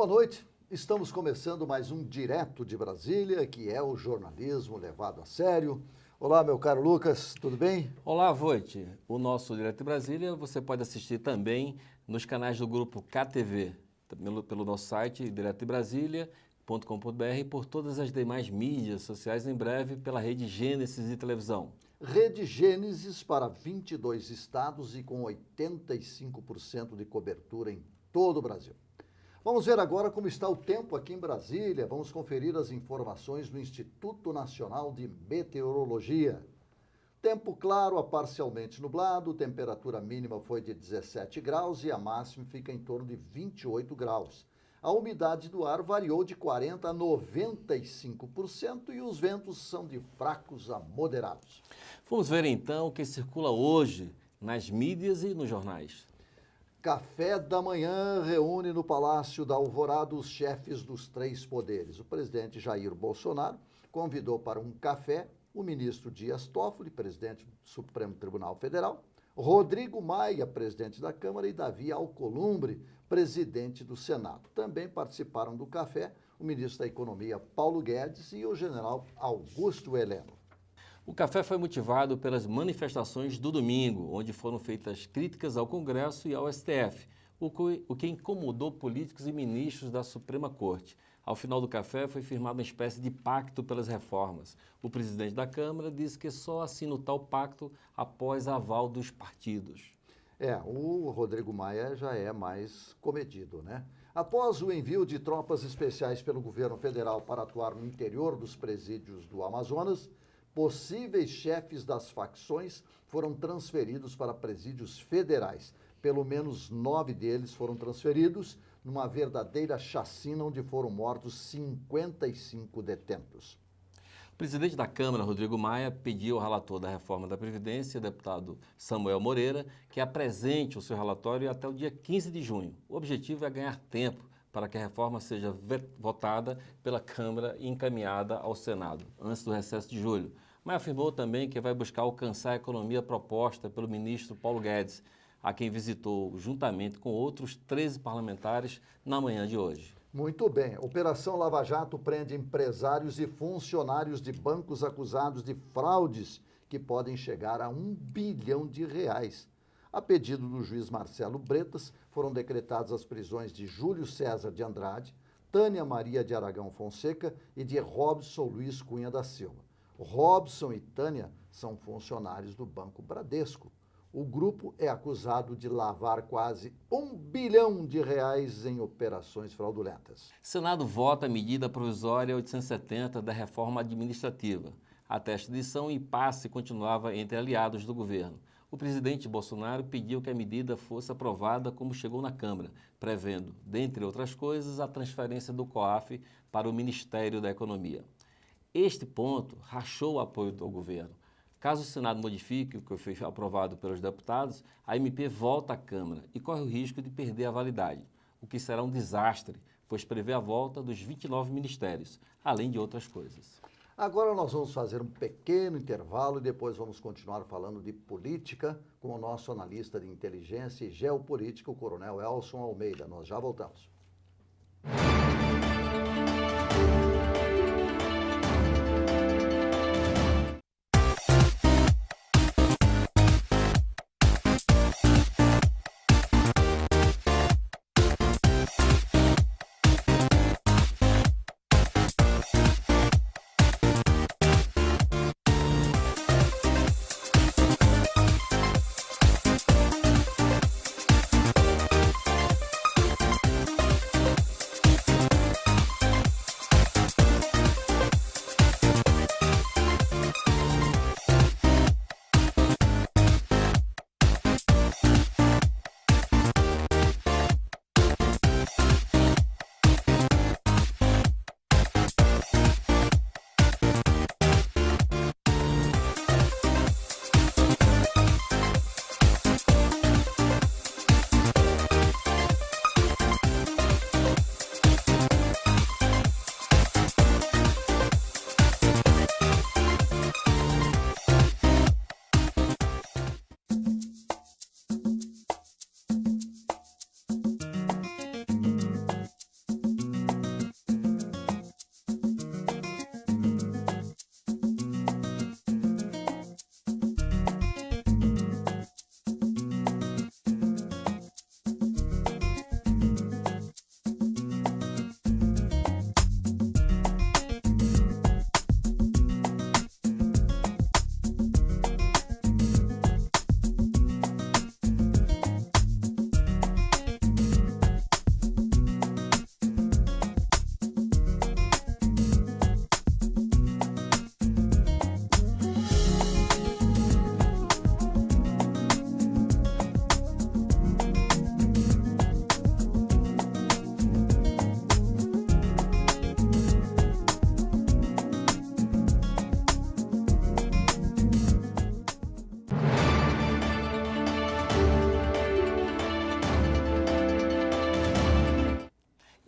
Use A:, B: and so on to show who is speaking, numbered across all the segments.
A: Boa noite, estamos começando mais um Direto de Brasília, que é o jornalismo levado a sério. Olá, meu caro Lucas, tudo bem?
B: Olá, Voit. O nosso Direto de Brasília você pode assistir também nos canais do grupo KTV, pelo nosso site diretodebrasilia.com.br e por todas as demais mídias sociais, em breve pela rede Gênesis de televisão.
A: Rede Gênesis para 22 estados e com 85% de cobertura em todo o Brasil. Vamos ver agora como está o tempo aqui em Brasília. Vamos conferir as informações do Instituto Nacional de Meteorologia. Tempo claro a parcialmente nublado, temperatura mínima foi de 17 graus e a máxima fica em torno de 28 graus. A umidade do ar variou de 40% a 95% e os ventos são de fracos a moderados.
B: Vamos ver então o que circula hoje nas mídias e nos jornais.
A: Café da manhã reúne no Palácio da Alvorada os chefes dos três poderes. O presidente Jair Bolsonaro convidou para um café o ministro Dias Toffoli, presidente do Supremo Tribunal Federal, Rodrigo Maia, presidente da Câmara, e Davi Alcolumbre, presidente do Senado. Também participaram do café o ministro da Economia, Paulo Guedes, e o general Augusto Heleno.
B: O café foi motivado pelas manifestações do domingo, onde foram feitas críticas ao Congresso e ao STF, o que incomodou políticos e ministros da Suprema Corte. Ao final do café foi firmada uma espécie de pacto pelas reformas. O presidente da Câmara disse que só assina o tal pacto após aval dos partidos.
A: O Rodrigo Maia já é mais comedido, né? Após o envio de tropas especiais pelo governo federal para atuar no interior dos presídios do Amazonas, possíveis chefes das facções foram transferidos para presídios federais. Pelo menos 9 deles foram transferidos numa verdadeira chacina onde foram mortos 55 detentos.
B: O presidente da Câmara, Rodrigo Maia, pediu ao relator da reforma da Previdência, deputado Samuel Moreira, que apresente o seu relatório até o dia 15 de junho. O objetivo é ganhar tempo para que a reforma seja votada pela Câmara e encaminhada ao Senado, antes do recesso de julho. Mas afirmou também que vai buscar alcançar a economia proposta pelo ministro Paulo Guedes, a quem visitou juntamente com outros 13 parlamentares na manhã de hoje.
A: Muito bem. Operação Lava Jato prende empresários e funcionários de bancos acusados de fraudes que podem chegar a R$1 bilhão. A pedido do juiz Marcelo Bretas, foram decretadas as prisões de Júlio César de Andrade, Tânia Maria de Aragão Fonseca e de Robson Luiz Cunha da Silva. Robson e Tânia são funcionários do Banco Bradesco. O grupo é acusado de lavar quase R$1 bilhão em operações fraudulentas.
B: Senado vota a medida provisória 870 da reforma administrativa. Até esta edição, o impasse continuava entre aliados do governo. O presidente Bolsonaro pediu que a medida fosse aprovada como chegou na Câmara, prevendo, dentre outras coisas, a transferência do COAF para o Ministério da Economia. Este ponto rachou o apoio do governo. Caso o Senado modifique o que foi aprovado pelos deputados, a MP volta à Câmara e corre o risco de perder a validade, o que será um desastre, pois prevê a volta dos 29 ministérios, além de outras coisas.
A: Agora nós vamos fazer um pequeno intervalo e depois vamos continuar falando de política com o nosso analista de inteligência e geopolítica, o coronel Elson Almeida. Nós já voltamos.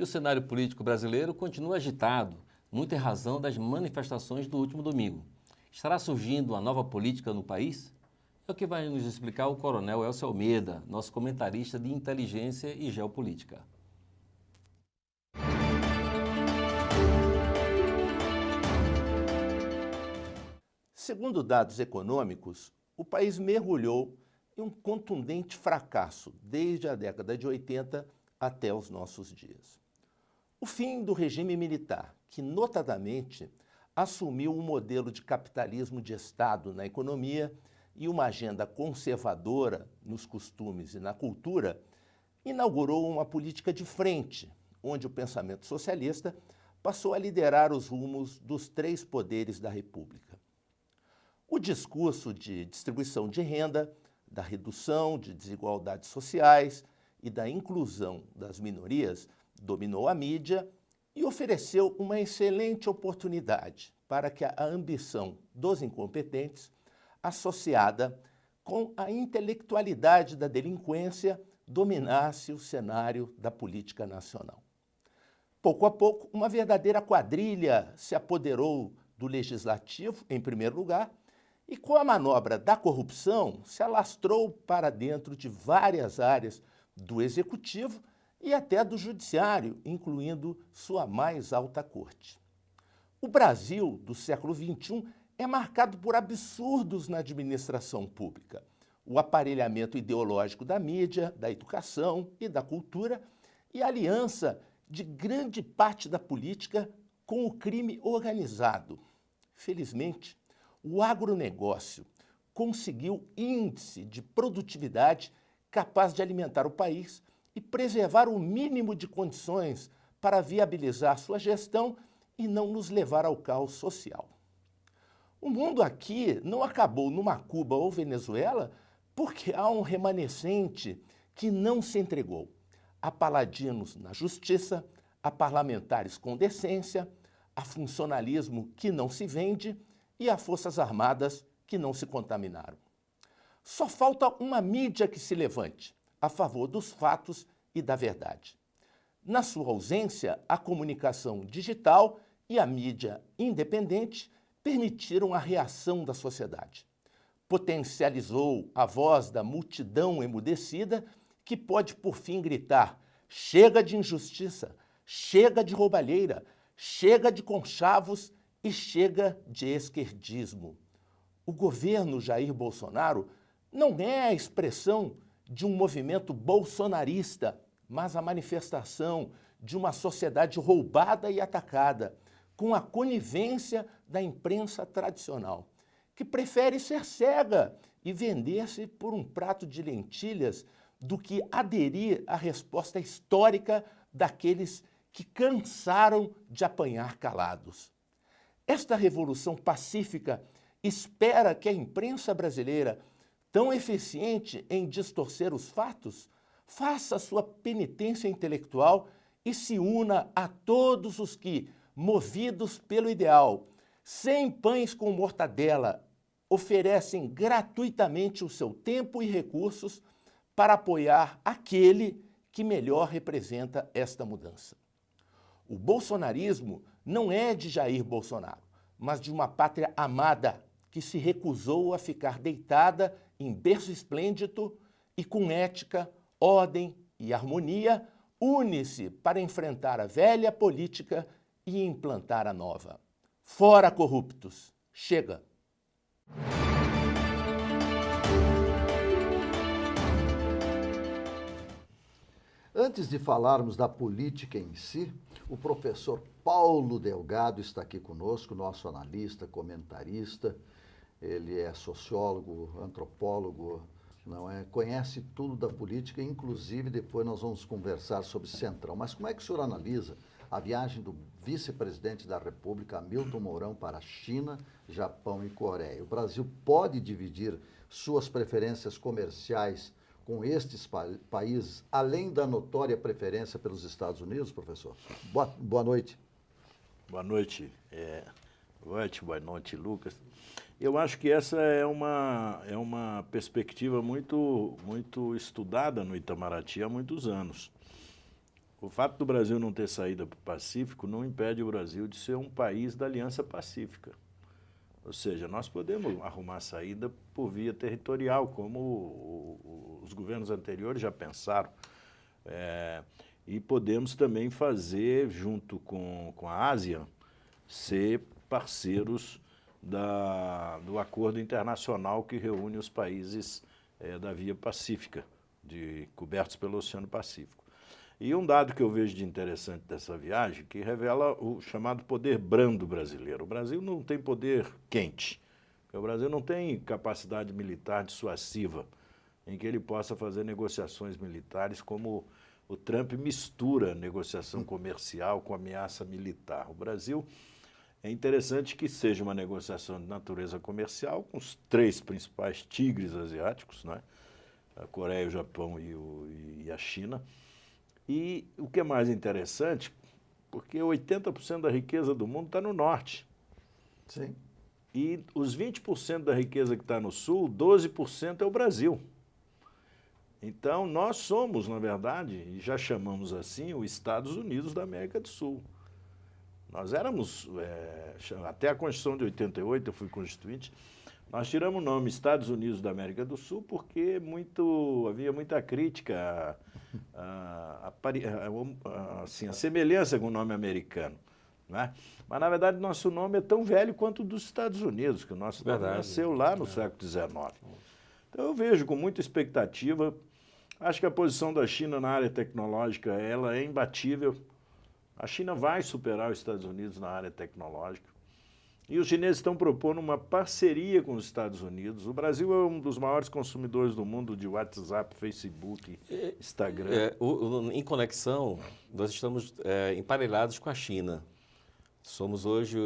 B: E o cenário político brasileiro continua agitado, muito em razão das manifestações do último domingo. Estará surgindo uma nova política no país? É o que vai nos explicar o coronel Elcio Almeida, nosso comentarista de inteligência e geopolítica.
C: Segundo dados econômicos, o país mergulhou em um contundente fracasso desde a década de 80 até os nossos dias. O fim do regime militar, que notadamente assumiu um modelo de capitalismo de Estado na economia e uma agenda conservadora nos costumes e na cultura, inaugurou uma política de frente, onde o pensamento socialista passou a liderar os rumos dos três poderes da República. O discurso de distribuição de renda, da redução de desigualdades sociais e da inclusão das minorias dominou a mídia e ofereceu uma excelente oportunidade para que a ambição dos incompetentes, associada com a intelectualidade da delinquência, dominasse o cenário da política nacional. Pouco a pouco, uma verdadeira quadrilha se apoderou do legislativo, em primeiro lugar, e com a manobra da corrupção se alastrou para dentro de várias áreas do executivo e até do judiciário, incluindo sua mais alta corte. O Brasil do século XXI é marcado por absurdos na administração pública. O aparelhamento ideológico da mídia, da educação e da cultura e a aliança de grande parte da política com o crime organizado. Felizmente, o agronegócio conseguiu índice de produtividade capaz de alimentar o país e preservar o mínimo de condições para viabilizar sua gestão e não nos levar ao caos social. O mundo aqui não acabou numa Cuba ou Venezuela porque há um remanescente que não se entregou. Há paladinos na justiça, há parlamentares com decência, há funcionalismo que não se vende e há forças armadas que não se contaminaram. Só falta uma mídia que se levante a favor dos fatos e da verdade. Na sua ausência, a comunicação digital e a mídia independente permitiram a reação da sociedade. Potencializou a voz da multidão emudecida que pode, por fim, gritar: chega de injustiça, chega de roubalheira, chega de conchavos e chega de esquerdismo. O governo Jair Bolsonaro não é a expressão de um movimento bolsonarista, mas a manifestação de uma sociedade roubada e atacada, com a conivência da imprensa tradicional, que prefere ser cega e vender-se por um prato de lentilhas do que aderir à resposta histórica daqueles que cansaram de apanhar calados. Esta revolução pacífica espera que a imprensa brasileira, tão eficiente em distorcer os fatos, faça sua penitência intelectual e se una a todos os que, movidos pelo ideal, sem pães com mortadela, oferecem gratuitamente o seu tempo e recursos para apoiar aquele que melhor representa esta mudança. O bolsonarismo não é de Jair Bolsonaro, mas de uma pátria amada que se recusou a ficar deitada em berço esplêndido e com ética, ordem e harmonia, une-se para enfrentar a velha política e implantar a nova. Fora corruptos! Chega!
A: Antes de falarmos da política em si, o professor Paulo Delgado está aqui conosco, nosso analista, comentarista. Ele é sociólogo, antropólogo, não é? Conhece tudo da política, inclusive depois nós vamos conversar sobre Centrão. Mas como é que o senhor analisa a viagem do vice-presidente da República, Hamilton Mourão, para a China, Japão e Coreia? O Brasil pode dividir suas preferências comerciais com estes países, além da notória preferência pelos Estados Unidos, professor? Boa noite.
D: Boa noite, boa noite, Lucas. Eu acho que essa é uma perspectiva muito estudada no Itamaraty há muitos anos. O fato do Brasil não ter saída para o Pacífico não impede o Brasil de ser um país da Aliança Pacífica. Ou seja, nós podemos arrumar saída por via territorial, como os governos anteriores já pensaram. E podemos também fazer, junto com a ASEAN, ser parceiros do acordo internacional que reúne os países da Via Pacífica, cobertos pelo Oceano Pacífico. E um dado que eu vejo de interessante dessa viagem, que revela o chamado poder brando brasileiro. O Brasil não tem poder quente, o Brasil não tem capacidade militar dissuasiva, em que ele possa fazer negociações militares como o Trump mistura negociação comercial com ameaça militar. O Brasil, é interessante que seja uma negociação de natureza comercial com os 3 principais tigres asiáticos, né? A Coreia, o Japão e a China. E o que é mais interessante, porque 80% da riqueza do mundo está no norte.
A: Sim.
D: E os 20% da riqueza que está no sul, 12% é o Brasil. Então, nós somos, na verdade, e já chamamos assim, os Estados Unidos da América do Sul. Nós éramos, até a Constituição de 88, eu fui constituinte, nós tiramos o nome Estados Unidos da América do Sul porque havia muita crítica assim, a semelhança com o nome americano, né? Mas, na verdade, nosso nome é tão velho quanto o dos Estados Unidos, que o nosso nome nasceu lá no século XIX. Então, eu vejo com muita expectativa. Acho que a posição da China na área tecnológica ela é imbatível. A China vai superar os Estados Unidos na área tecnológica. E os chineses estão propondo uma parceria com os Estados Unidos. O Brasil é um dos maiores consumidores do mundo de WhatsApp, Facebook, Instagram.
B: Em conexão, nós estamos emparelhados com a China. Somos hoje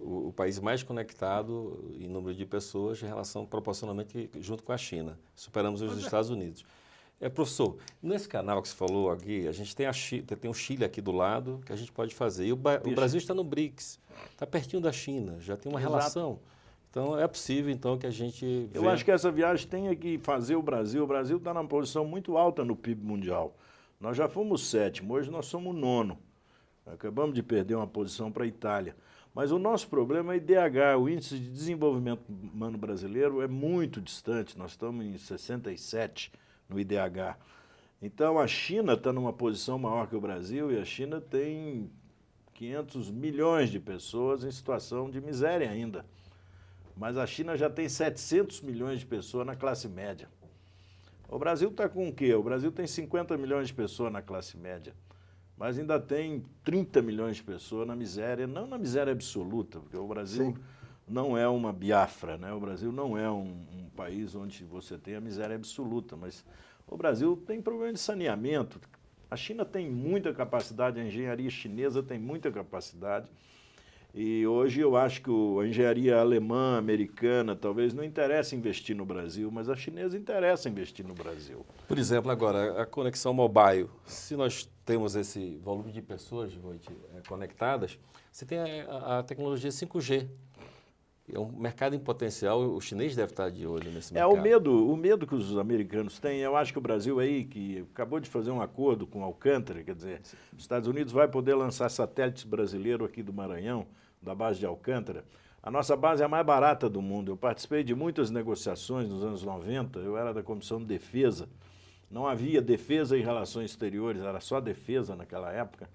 B: o país mais conectado em número de pessoas em relação proporcionalmente junto com a China. Superamos os Estados Unidos. Professor, nesse canal que você falou aqui, a gente tem o Chile aqui do lado, que a gente pode fazer. E o Brasil está no BRICS, está pertinho da China, já tem uma relação. Então, é possível, então, que a gente...
D: Eu acho que essa viagem tem que fazer o Brasil. O Brasil está numa posição muito alta no PIB mundial. Nós já fomos 7º, hoje nós somos 9º. Acabamos de perder uma posição para a Itália. Mas o nosso problema é IDH, o Índice de Desenvolvimento Humano Brasileiro é muito distante, nós estamos em 67 no IDH. Então, a China está numa posição maior que o Brasil e a China tem 500 milhões de pessoas em situação de miséria ainda. Mas a China já tem 700 milhões de pessoas na classe média. O Brasil está com o quê? O Brasil tem 50 milhões de pessoas na classe média, mas ainda tem 30 milhões de pessoas na miséria, não na miséria absoluta, porque o Brasil não é uma Biafra, né? O Brasil não é um país onde você tem a miséria absoluta, mas o Brasil tem problema de saneamento. A China tem muita capacidade, a engenharia chinesa tem muita capacidade, e hoje eu acho que a engenharia alemã, americana, talvez não interessa investir no Brasil, mas a chinesa interessa investir no Brasil.
B: Por exemplo, agora, a conexão mobile. Se nós temos esse volume de pessoas conectadas, você tem a tecnologia 5G. É um mercado em potencial, o chinês deve estar de olho nesse mercado.
D: O medo que os americanos têm, eu acho que o Brasil aí, que acabou de fazer um acordo com Alcântara, quer dizer, os Estados Unidos vai poder lançar satélites brasileiros aqui do Maranhão, da base de Alcântara. A nossa base é a mais barata do mundo. Eu participei de muitas negociações nos anos 90, eu era da Comissão de Defesa. Não havia defesa em relações exteriores, era só defesa naquela época.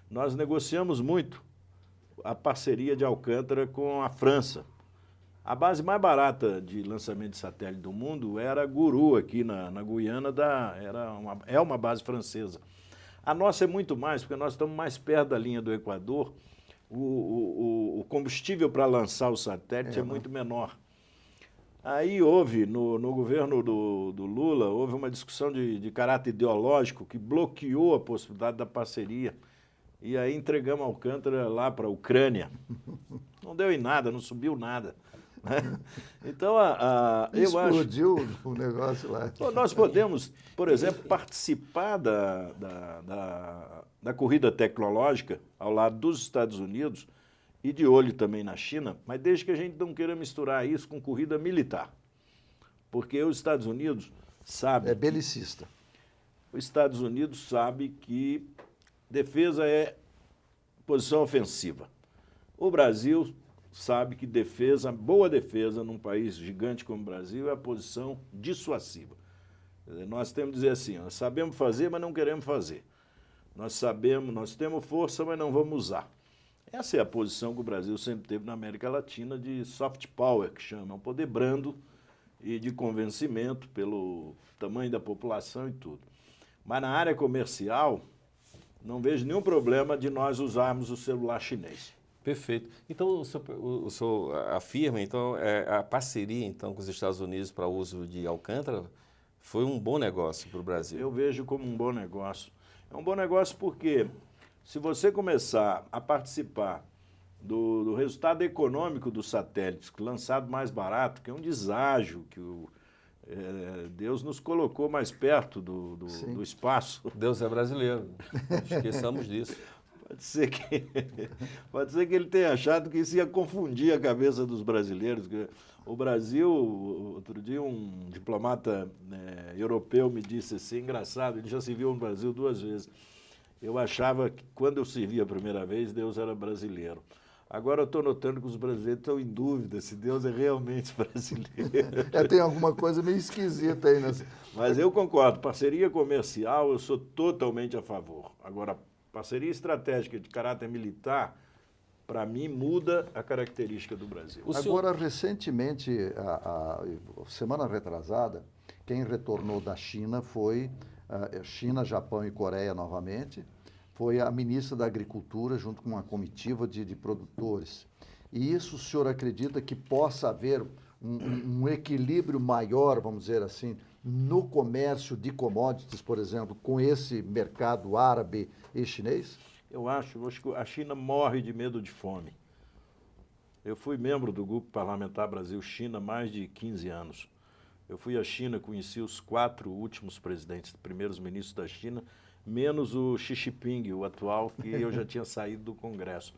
D: Nós negociamos muito a parceria de Alcântara com a França. A base mais barata de lançamento de satélite do mundo era Guru, aqui na Guiana, é uma base francesa. A nossa é muito mais, porque nós estamos mais perto da linha do Equador, o combustível para lançar o satélite é muito menor. Aí houve, no governo do Lula, houve uma discussão de caráter ideológico que bloqueou a possibilidade da parceria. E aí entregamos Alcântara lá para a Ucrânia. Não deu em nada, não subiu nada. Então, eu acho...
A: Explodiu o negócio lá.
D: Nós podemos, por exemplo, participar da corrida tecnológica ao lado dos Estados Unidos e de olho também na China, mas desde que a gente não queira misturar isso com corrida militar. Porque os Estados Unidos sabem...
A: É belicista.
D: Os Estados Unidos sabem que defesa é posição ofensiva. O Brasil sabe que defesa, boa defesa num país gigante como o Brasil é a posição dissuasiva. Nós temos que dizer assim, nós sabemos fazer, mas não queremos fazer. Nós sabemos, nós temos força, mas não vamos usar. Essa é a posição que o Brasil sempre teve na América Latina de soft power, que chama, um poder brando e de convencimento pelo tamanho da população e tudo. Mas na área comercial, não vejo nenhum problema de nós usarmos o celular chinês.
B: Perfeito. Então, o senhor afirma, então, a parceria então, com os Estados Unidos para o uso de Alcântara foi um bom negócio para o Brasil?
D: Eu vejo como um bom negócio. É um bom negócio porque se você começar a participar do resultado econômico dos satélites, lançado mais barato, que é um deságio, que Deus nos colocou mais perto do espaço.
B: Deus é brasileiro, não esqueçamos disso.
D: Pode ser que ele tenha achado que isso ia confundir a cabeça dos brasileiros. O Brasil, outro dia um diplomata europeu me disse assim, engraçado, ele já se viu no Brasil 2 vezes. Eu achava que quando eu servi a primeira vez, Deus era brasileiro. Agora eu estou notando que os brasileiros estão em dúvida se Deus é realmente brasileiro.
A: Tem alguma coisa meio esquisita aí.
D: Mas eu concordo, parceria comercial eu sou totalmente a favor. Agora, parceria estratégica de caráter militar, para mim, muda a característica do Brasil.
A: Agora, recentemente, semana retrasada, quem retornou da China foi China, Japão e Coreia novamente, foi a ministra da Agricultura junto com uma comitiva de produtores. E isso o senhor acredita que possa haver um equilíbrio maior, vamos dizer assim, no comércio de commodities, por exemplo, com esse mercado árabe e chinês?
D: Eu acho que a China morre de medo de fome. Eu fui membro do Grupo Parlamentar Brasil-China há mais de 15 anos. Eu fui à China, conheci os 4 últimos primeiros ministros da China, menos o Xi Jinping, o atual, que eu já tinha saído do Congresso.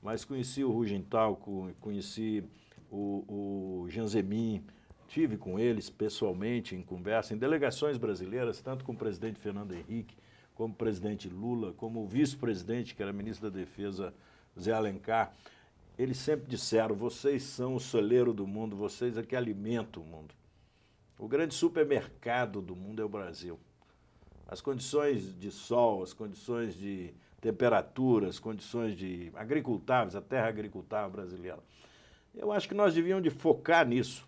D: Mas conheci o Hu Jintao, conheci o Jiang Zemin, tive com eles pessoalmente em conversa, em delegações brasileiras, tanto com o presidente Fernando Henrique, como o presidente Lula, como o vice-presidente, que era ministro da Defesa, Zé Alencar. Eles sempre disseram, vocês são o celeiro do mundo, vocês é que alimentam o mundo. O grande supermercado do mundo é o Brasil. As condições de sol, as condições de temperatura, as condições de agricultáveis, a terra agricultável brasileira. Eu acho que nós devíamos de focar nisso,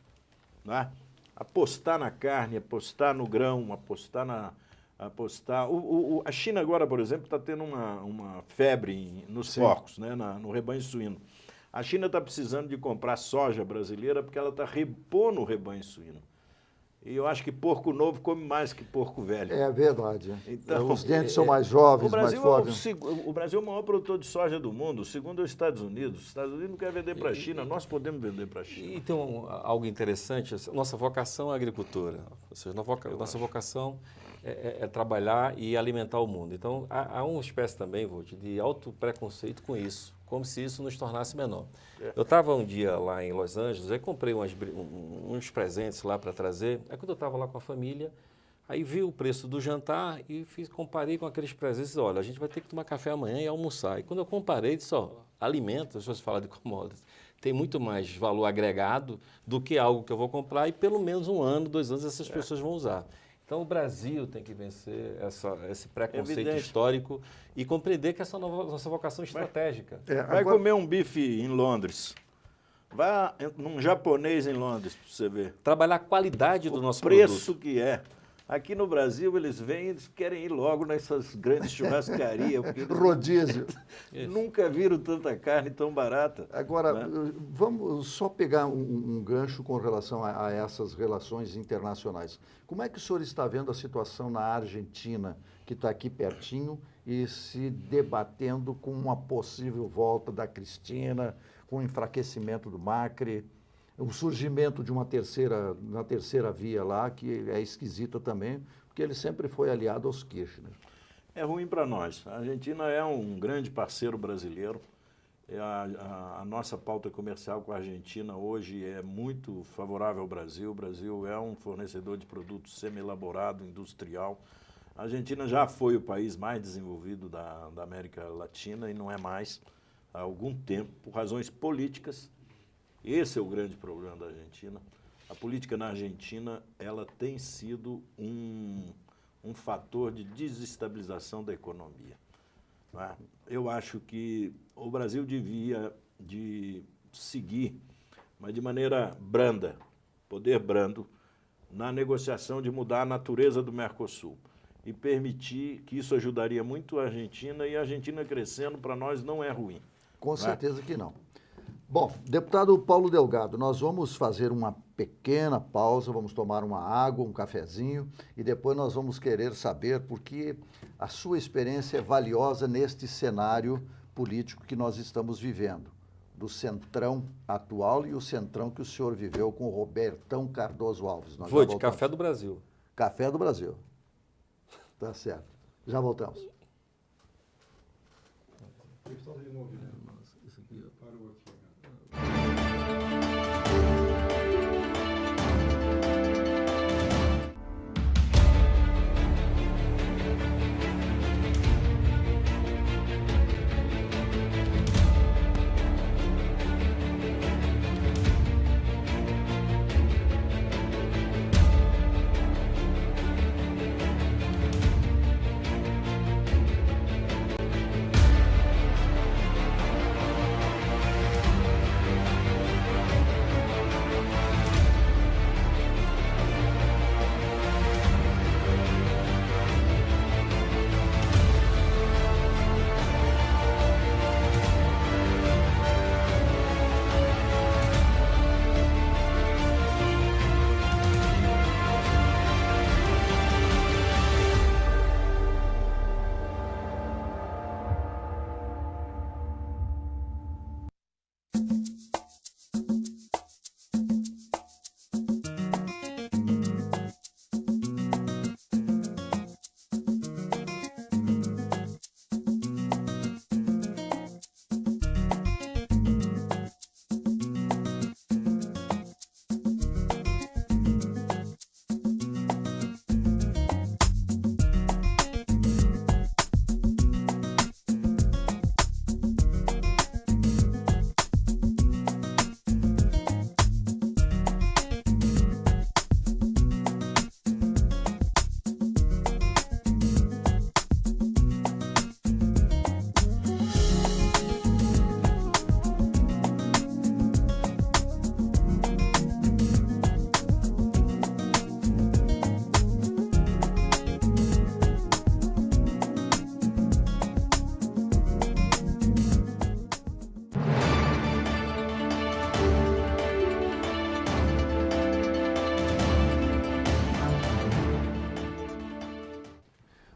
D: né? Apostar na carne, apostar no grão, a China agora, por exemplo, está tendo uma febre nos porcos, né? No rebanho suíno. A China está precisando de comprar soja brasileira porque ela está repondo o rebanho suíno. E eu acho que porco novo come mais que porco velho.
A: É verdade.
D: Então,
A: os dentes são mais jovens, mais fortes.
D: O Brasil é o maior produtor de soja do mundo, segundo os Estados Unidos. Os Estados Unidos não querem vender para a China, nós podemos vender para a China.
B: E tem algo interessante, nossa vocação é a agricultura. Ou seja, nossa vocação é trabalhar e alimentar o mundo. Então, há uma espécie também, Volt, de alto preconceito com isso, como se isso nos tornasse menor. Eu estava um dia lá em Los Angeles, aí comprei uns presentes lá para trazer. Aí quando eu estava lá com a família, aí vi o preço do jantar e comparei com aqueles presentes. Disse, olha, a gente vai ter que tomar café amanhã e almoçar. E quando eu comparei, disse, alimentos, se você falar de commodities, tem muito mais valor agregado do que algo que eu vou comprar e pelo menos 1 ano, 2 anos essas pessoas vão usar. Então, o Brasil tem que vencer esse preconceito histórico e compreender que essa nossa vocação estratégica.
D: Vai comer um bife em Londres. Vai num japonês em Londres, para você ver.
B: Trabalhar a qualidade do nosso
D: preço
B: produto.
D: Que é. Aqui no Brasil, eles vêm, eles querem ir logo nessas grandes churrascarias.
A: Rodízio.
D: Nunca viram tanta carne tão barata.
A: Agora, vamos só pegar um gancho com relação a essas relações internacionais. Como é que o senhor está vendo a situação na Argentina, que está aqui pertinho, e se debatendo com uma possível volta da Cristina, com o enfraquecimento do Macri, o surgimento de uma terceira via lá, que é esquisita também, porque ele sempre foi aliado aos Kirchner.
D: É ruim para nós. A Argentina é um grande parceiro brasileiro. A nossa pauta comercial com a Argentina hoje é muito favorável ao Brasil. O Brasil é um fornecedor de produtos semi-elaborado, industrial. A Argentina já foi o país mais desenvolvido da América Latina e não é mais há algum tempo, por razões políticas. Esse é o grande problema da Argentina. A política na Argentina, ela tem sido um fator de desestabilização da economia. Não é? Eu acho que o Brasil devia de seguir, mas de maneira branda, poder brando, na negociação de mudar a natureza do Mercosul e permitir que isso ajudaria muito a Argentina, e a Argentina crescendo para nós não é ruim.
A: Com certeza que não. Bom, deputado Paulo Delgado, nós vamos fazer uma pequena pausa, vamos tomar uma água, um cafezinho e depois nós vamos querer saber porque a sua experiência é valiosa neste cenário político que nós estamos vivendo, do centrão atual e o centrão que o senhor viveu com o Robertão Cardoso Alves. Nós
E: Foi de Café do Brasil.
A: Café do Brasil. Tá certo. Já voltamos.
B: Isso aqui, ó.
F: Parou aqui.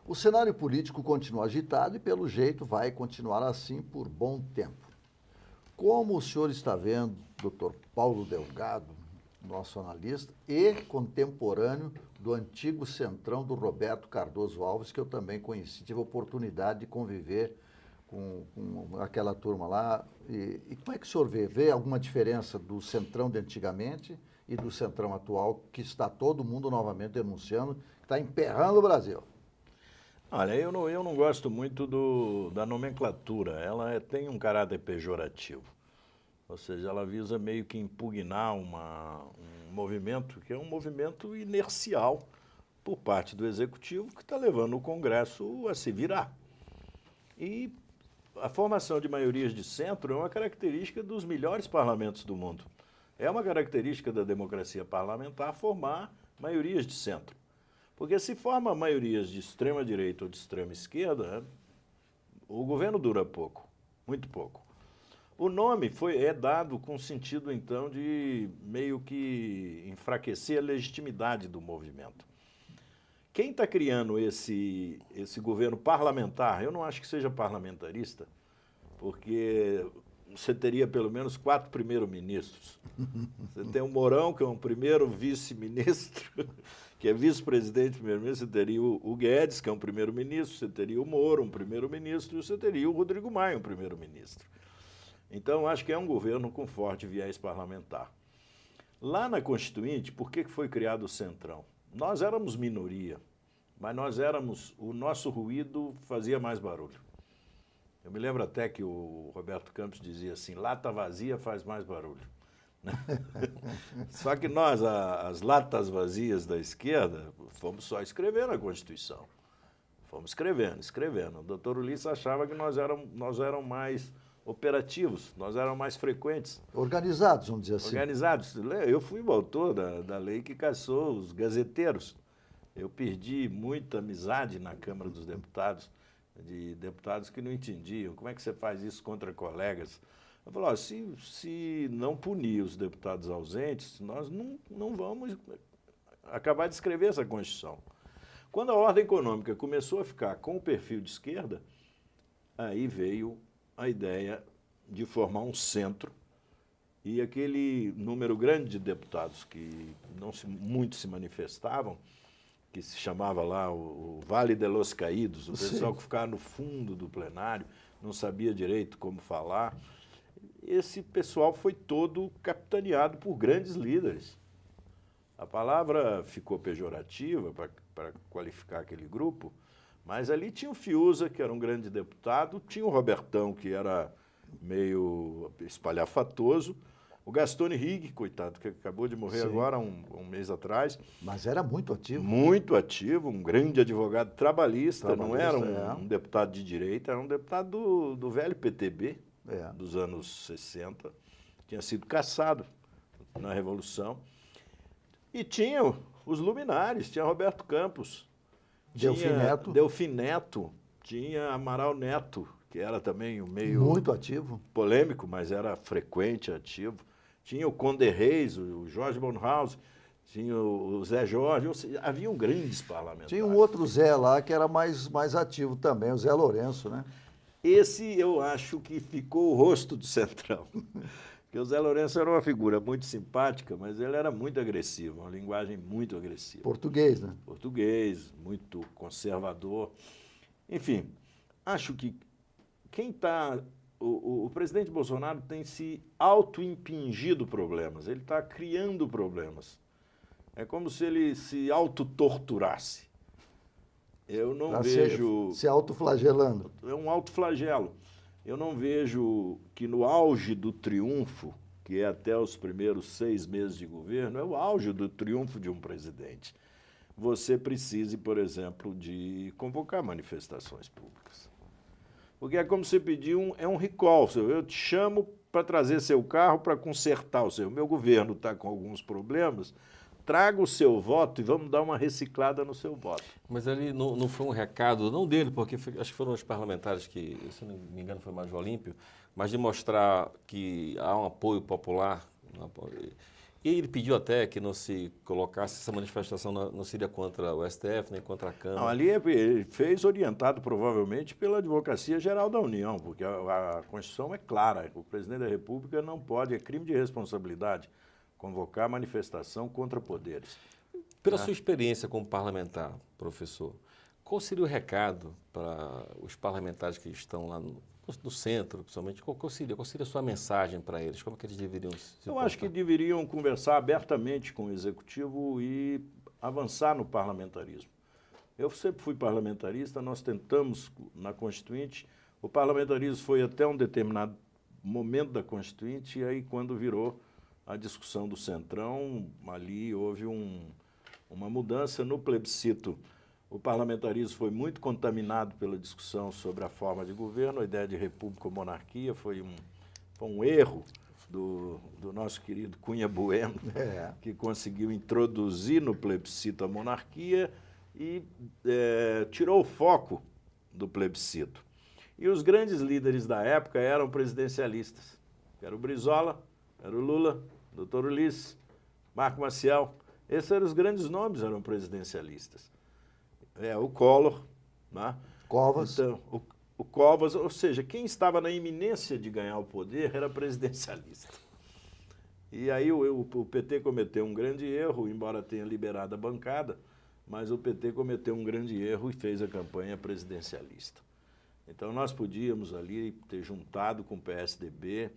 A: O cenário político continua agitado e, pelo jeito, vai continuar assim por bom tempo. Como o senhor está vendo, doutor Paulo Delgado, nosso analista, e contemporâneo do antigo centrão do Roberto Cardoso Alves, que eu também conheci, tive a oportunidade de conviver com aquela turma lá. E como é que o senhor vê? Vê alguma diferença do centrão de antigamente e do centrão atual, que está todo mundo novamente denunciando, que está emperrando o Brasil?
D: Olha, eu não gosto muito da nomenclatura. Ela tem um caráter pejorativo. Ou seja, ela visa meio que impugnar um movimento que é um movimento inercial por parte do Executivo, que está levando o Congresso a se virar. E a formação de maiorias de centro é uma característica dos melhores parlamentos do mundo. É uma característica da democracia parlamentar formar maiorias de centro. Porque se forma maiorias de extrema-direita ou de extrema-esquerda, o governo dura pouco, muito pouco. O nome é dado com o sentido, então, de meio que enfraquecer a legitimidade do movimento. Quem está criando esse governo parlamentar, eu não acho que seja parlamentarista, porque você teria pelo menos 4 primeiros-ministros. Você tem o Mourão, que é um primeiro vice-ministro, que é vice-presidente, primeiro-ministro, você teria o Guedes, que é um primeiro-ministro, você teria o Moro, um primeiro-ministro, e você teria o Rodrigo Maia, um primeiro-ministro. Então, acho que é um governo com forte viés parlamentar. Lá na Constituinte, por que foi criado o Centrão? Nós éramos minoria. mas o nosso ruído fazia mais barulho. Eu me lembro até que o Roberto Campos dizia assim, lata vazia faz mais barulho. Só que nós, as latas vazias da esquerda, fomos só escrevendo a Constituição. Fomos escrevendo. O doutor Ulisses achava que nós éramos mais operativos, nós éramos mais frequentes.
A: Organizados, vamos dizer assim.
D: Organizados. Eu fui o autor da lei que caçou os gazeteiros. Eu perdi muita amizade na Câmara dos Deputados, de deputados que não entendiam. Como é que você faz isso contra colegas? Eu falei, se não punir os deputados ausentes, nós não vamos acabar de escrever essa Constituição. Quando a ordem econômica começou a ficar com o perfil de esquerda, aí veio a ideia de formar um centro e aquele número grande de deputados que muito se manifestavam, que se chamava lá o Vale de los Caídos, o pessoal que ficava no fundo do plenário, não sabia direito como falar. Esse pessoal foi todo capitaneado por grandes líderes. A palavra ficou pejorativa para qualificar aquele grupo, mas ali tinha o Fiuza, que era um grande deputado, tinha o Robertão, que era meio espalhafatoso, o Gastone Rigg, coitado, que acabou de morrer agora um mês atrás.
A: Mas era muito ativo.
D: Muito ativo, um grande advogado trabalhista, não era um deputado de direita, era um deputado do velho PTB, dos anos 60, tinha sido cassado na Revolução. E tinha os luminares, tinha Roberto Campos, Delfim Neto, tinha Amaral Neto, que era também meio...
A: Muito ativo.
D: Polêmico, mas era frequente, ativo. Tinha o Conde Reis, o Jorge Bonhoeffer, tinha o Zé Jorge, ou seja, haviam grandes parlamentares.
A: Tinha um outro Zé lá que era mais ativo também, o Zé Lourenço, né?
D: Esse eu acho que ficou o rosto do Centrão. Porque o Zé Lourenço era uma figura muito simpática, mas ele era muito agressivo, uma linguagem muito agressiva.
A: Português, né?
D: Português, muito conservador. Enfim, acho que quem está... O presidente Bolsonaro tem se auto-impingido problemas, ele está criando problemas. É como se ele se autotorturasse. Eu não vejo...
A: Se autoflagelando.
D: É um autoflagelo. Eu não vejo que no auge do triunfo, que é até os primeiros 6 meses de governo, é o auge do triunfo de um presidente, você precise, por exemplo, de convocar manifestações públicas. Porque é como se pedir um recall. Eu te chamo para trazer seu carro para consertar o seu. Meu governo está com alguns problemas, traga o seu voto e vamos dar uma reciclada no seu voto.
B: Mas ali não foi um recado, não dele, porque acho que foram os parlamentares que, se não me engano, foi mais o Olímpio, mas de mostrar que há um apoio popular. E ele pediu até que não se colocasse essa manifestação, não seria contra o STF, nem contra a Câmara.
D: Não, ali ele fez orientado provavelmente pela Advocacia Geral da União, porque a Constituição é clara, o presidente da República não pode, é crime de responsabilidade, convocar manifestação contra poderes.
B: Pela sua experiência como parlamentar, professor, qual seria o recado para os parlamentares que estão lá no centro, principalmente? Qual seria a sua mensagem para eles? Como é que eles deveriam se
D: Eu acho que deveriam conversar abertamente com o Executivo e avançar no parlamentarismo. Eu sempre fui parlamentarista, nós tentamos na Constituinte, o parlamentarismo foi até um determinado momento da Constituinte, e aí quando virou a discussão do Centrão, ali houve uma mudança no plebiscito. O parlamentarismo foi muito contaminado pela discussão sobre a forma de governo, a ideia de república ou monarquia foi um erro do nosso querido Cunha Bueno, que conseguiu introduzir no plebiscito a monarquia e tirou o foco do plebiscito. E os grandes líderes da época eram presidencialistas. Era o Brizola, era o Lula, o Dr. Ulisses, Marco Maciel. Esses eram os grandes nomes, eram presidencialistas. O Collor, né?
A: Covas.
D: Então, o Covas, ou seja, quem estava na iminência de ganhar o poder era presidencialista. E aí o PT cometeu um grande erro, embora tenha liberado a bancada, mas o PT cometeu um grande erro e fez a campanha presidencialista. Então nós podíamos ali ter juntado com o PSDB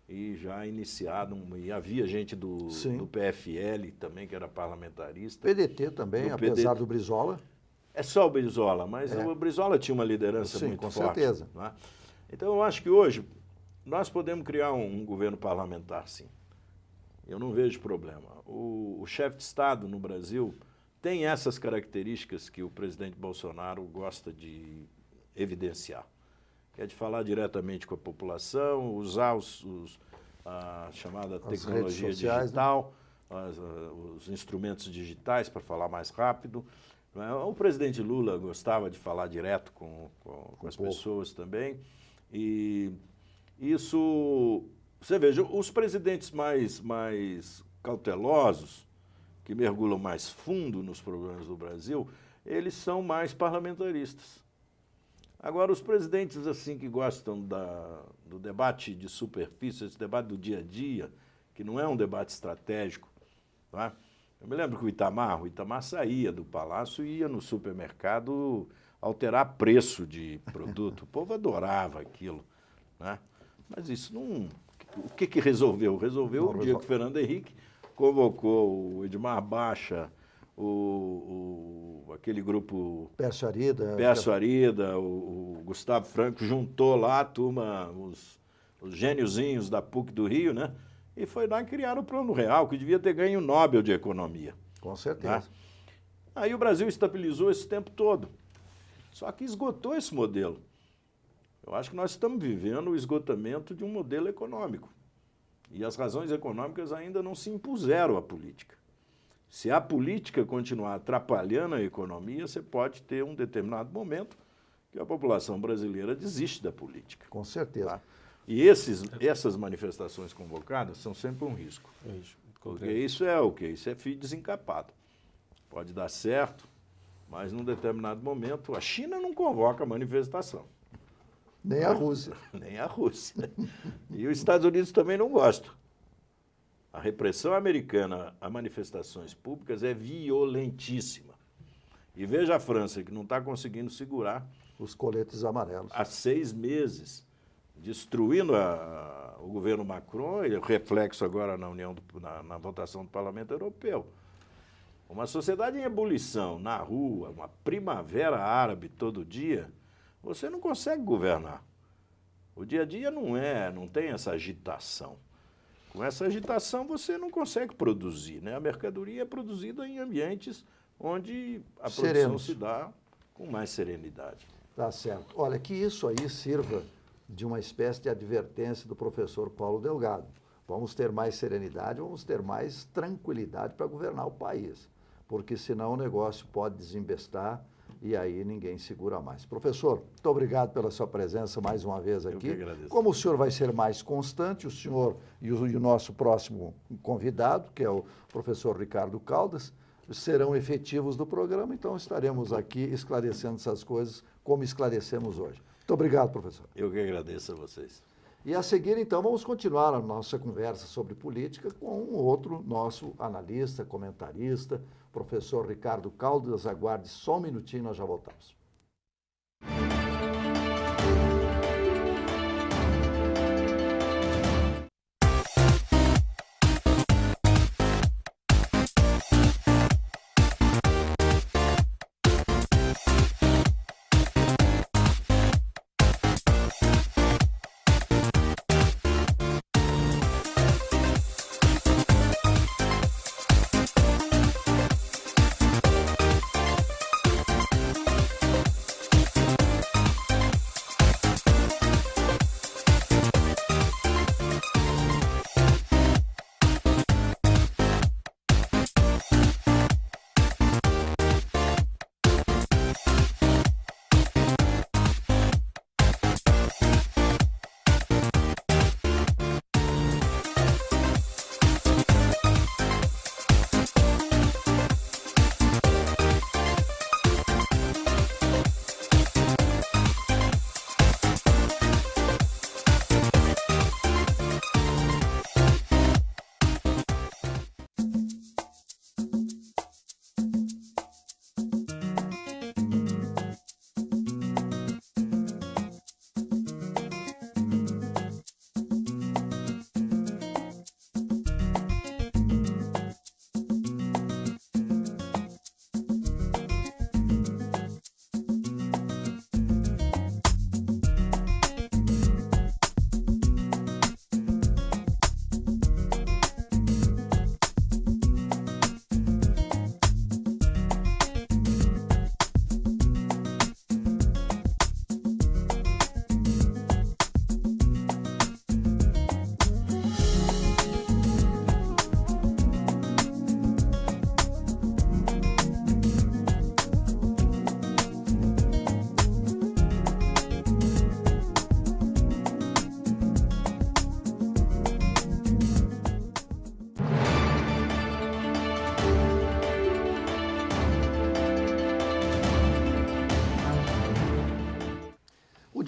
D: e já iniciado, e havia gente do PFL também, que era parlamentarista.
A: PDT também, apesar do Brizola.
D: É só o Brizola, mas o Brizola tinha uma liderança
A: Sim,
D: muito
A: com
D: forte.
A: certeza.
D: Não é? Então, eu acho que hoje nós podemos criar um governo parlamentar, sim. Eu não vejo problema. O chefe de Estado no Brasil tem essas características que o presidente Bolsonaro gosta de evidenciar. Que é de falar diretamente com a população, usar a chamada
A: As
D: tecnologia
A: redes sociais,
D: digital, os instrumentos digitais para falar mais rápido. Não é? O presidente Lula gostava de falar direto com as pessoas também. E isso, você veja, os presidentes mais cautelosos, que mergulham mais fundo nos problemas do Brasil, eles são mais parlamentaristas. Agora, os presidentes assim que gostam do debate de superfície, esse debate do dia a dia, que não é um debate estratégico, não é? Eu me lembro que o Itamar saía do palácio e ia no supermercado alterar preço de produto. O povo adorava aquilo, né? Mas isso não... O que resolveu? Resolveu o dia que o Fernando Henrique convocou o Edmar Baixa, aquele grupo...
A: Pércio Arida,
D: o Gustavo Franco, juntou lá a turma, os gêniozinhos da PUC do Rio, né? E foi lá e criaram o Plano Real, que devia ter ganho o Nobel de Economia.
A: Com certeza.
D: Né? Aí o Brasil estabilizou esse tempo todo. Só que esgotou esse modelo. Eu acho que nós estamos vivendo o esgotamento de um modelo econômico. E as razões econômicas ainda não se impuseram à política. Se a política continuar atrapalhando a economia, você pode ter um determinado momento que a população brasileira desiste da política.
A: Com certeza.
D: Tá? E essas manifestações convocadas são sempre um risco. Porque isso é o quê? Isso é fio desencapado. Pode dar certo, mas num determinado momento a China não convoca manifestação.
A: Nem a Rússia.
D: Nem a Rússia. E os Estados Unidos também não gostam. A repressão americana a manifestações públicas é violentíssima. E veja a França, que não está conseguindo segurar
A: Os coletes amarelos.
D: há 6 meses, destruindo o governo Macron, e reflexo agora na votação do Parlamento Europeu. Uma sociedade em ebulição, na rua, uma primavera árabe todo dia, você não consegue governar. O dia a dia não tem essa agitação. Com essa agitação você não consegue produzir, né? A mercadoria é produzida em ambientes onde a produção se dá com mais serenidade.
A: Tá certo. Olha, que isso aí sirva de uma espécie de advertência do professor Paulo Delgado. Vamos ter mais serenidade, vamos ter mais tranquilidade para governar o país, porque senão o negócio pode desembestar e aí ninguém segura mais. Professor, muito obrigado pela sua presença mais uma vez aqui.
D: Eu que agradeço.
A: Como o senhor vai ser mais constante, o senhor e o nosso próximo convidado, que é o professor Ricardo Caldas, serão efetivos do programa, então estaremos aqui esclarecendo essas coisas como esclarecemos hoje. Muito obrigado, professor.
D: Eu que agradeço a vocês.
A: E a seguir, então, vamos continuar a nossa conversa sobre política com um outro nosso analista, comentarista, professor Ricardo Caldas. Aguarde só um minutinho, nós já voltamos.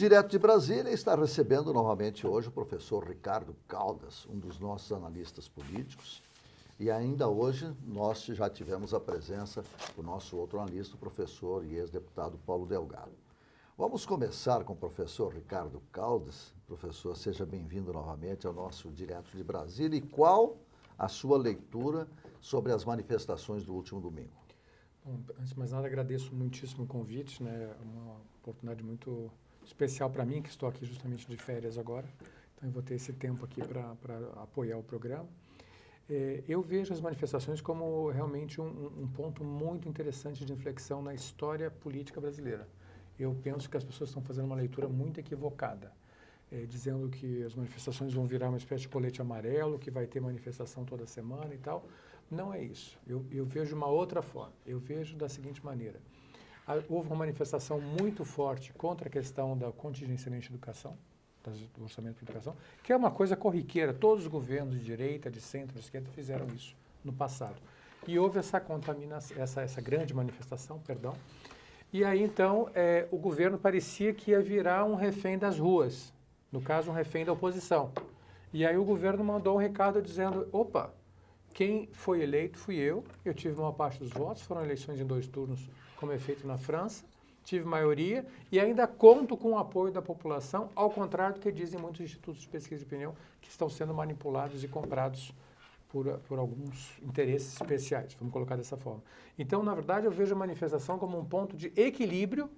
A: Direto de Brasília está recebendo novamente hoje o professor Ricardo Caldas, um dos nossos analistas políticos. E ainda hoje nós já tivemos a presença do nosso outro analista, o professor e ex-deputado Paulo Delgado. Vamos começar com o professor Ricardo Caldas. Professor, seja bem-vindo novamente ao nosso Direto de Brasília. E qual a sua leitura sobre as manifestações do último domingo?
E: Bom, antes de mais nada, agradeço muitíssimo o convite, né? É uma oportunidade muito especial para mim, que estou aqui justamente de férias agora. Então, eu vou ter esse tempo aqui para apoiar o programa. Eu vejo as manifestações como realmente um ponto muito interessante de inflexão na história política brasileira. Eu penso que as pessoas estão fazendo uma leitura muito equivocada, dizendo que as manifestações vão virar uma espécie de colete amarelo, que vai ter manifestação toda semana e tal. Não é isso. Eu vejo uma outra forma. Eu vejo da seguinte maneira. Houve uma manifestação muito forte contra a questão da contingenciamento de educação, do orçamento de educação, que é uma coisa corriqueira. Todos os governos de direita, de centro, de esquerda fizeram isso no passado. E houve essa contaminação, essa grande manifestação, perdão. E aí, então, o governo parecia que ia virar um refém das ruas, no caso, um refém da oposição. E aí o governo mandou um recado dizendo, opa, quem foi eleito fui eu tive uma parte dos votos, foram eleições em 2 turnos, como é feito na França, tive maioria e ainda conto com o apoio da população, ao contrário do que dizem muitos institutos de pesquisa de opinião, que estão sendo manipulados e comprados por alguns interesses especiais, vamos colocar dessa forma. Então, na verdade, eu vejo a manifestação como um ponto de equilíbrio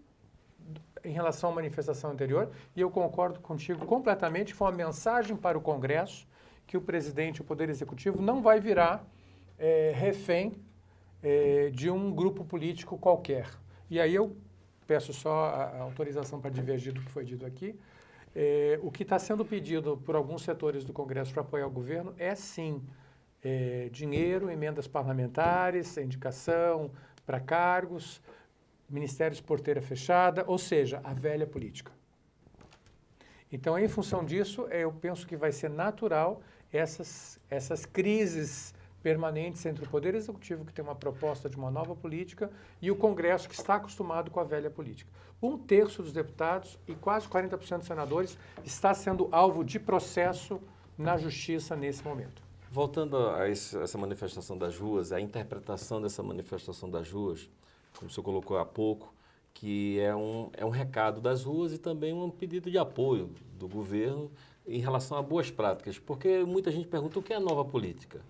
E: em relação à manifestação anterior, e eu concordo contigo completamente que foi uma mensagem para o Congresso que o presidente, o Poder Executivo, não vai virar refém de um grupo político qualquer. E aí eu peço só a autorização para divergir do que foi dito aqui. O que está sendo pedido por alguns setores do Congresso para apoiar o governo é, sim, dinheiro, emendas parlamentares, indicação para cargos, ministérios porteira fechada, ou seja, a velha política. Então, em função disso, eu penso que vai ser natural essas crises permanentes entre o Poder Executivo, que tem uma proposta de uma nova política, e o Congresso, que está acostumado com a velha política. 1/3 dos deputados e quase 40% dos senadores está sendo alvo de processo na Justiça nesse momento.
B: Voltando a essa manifestação das ruas, a interpretação dessa manifestação das ruas, como o senhor colocou há pouco, que é um recado das ruas e também um pedido de apoio do governo em relação a boas práticas, porque muita gente pergunta o que é a nova política.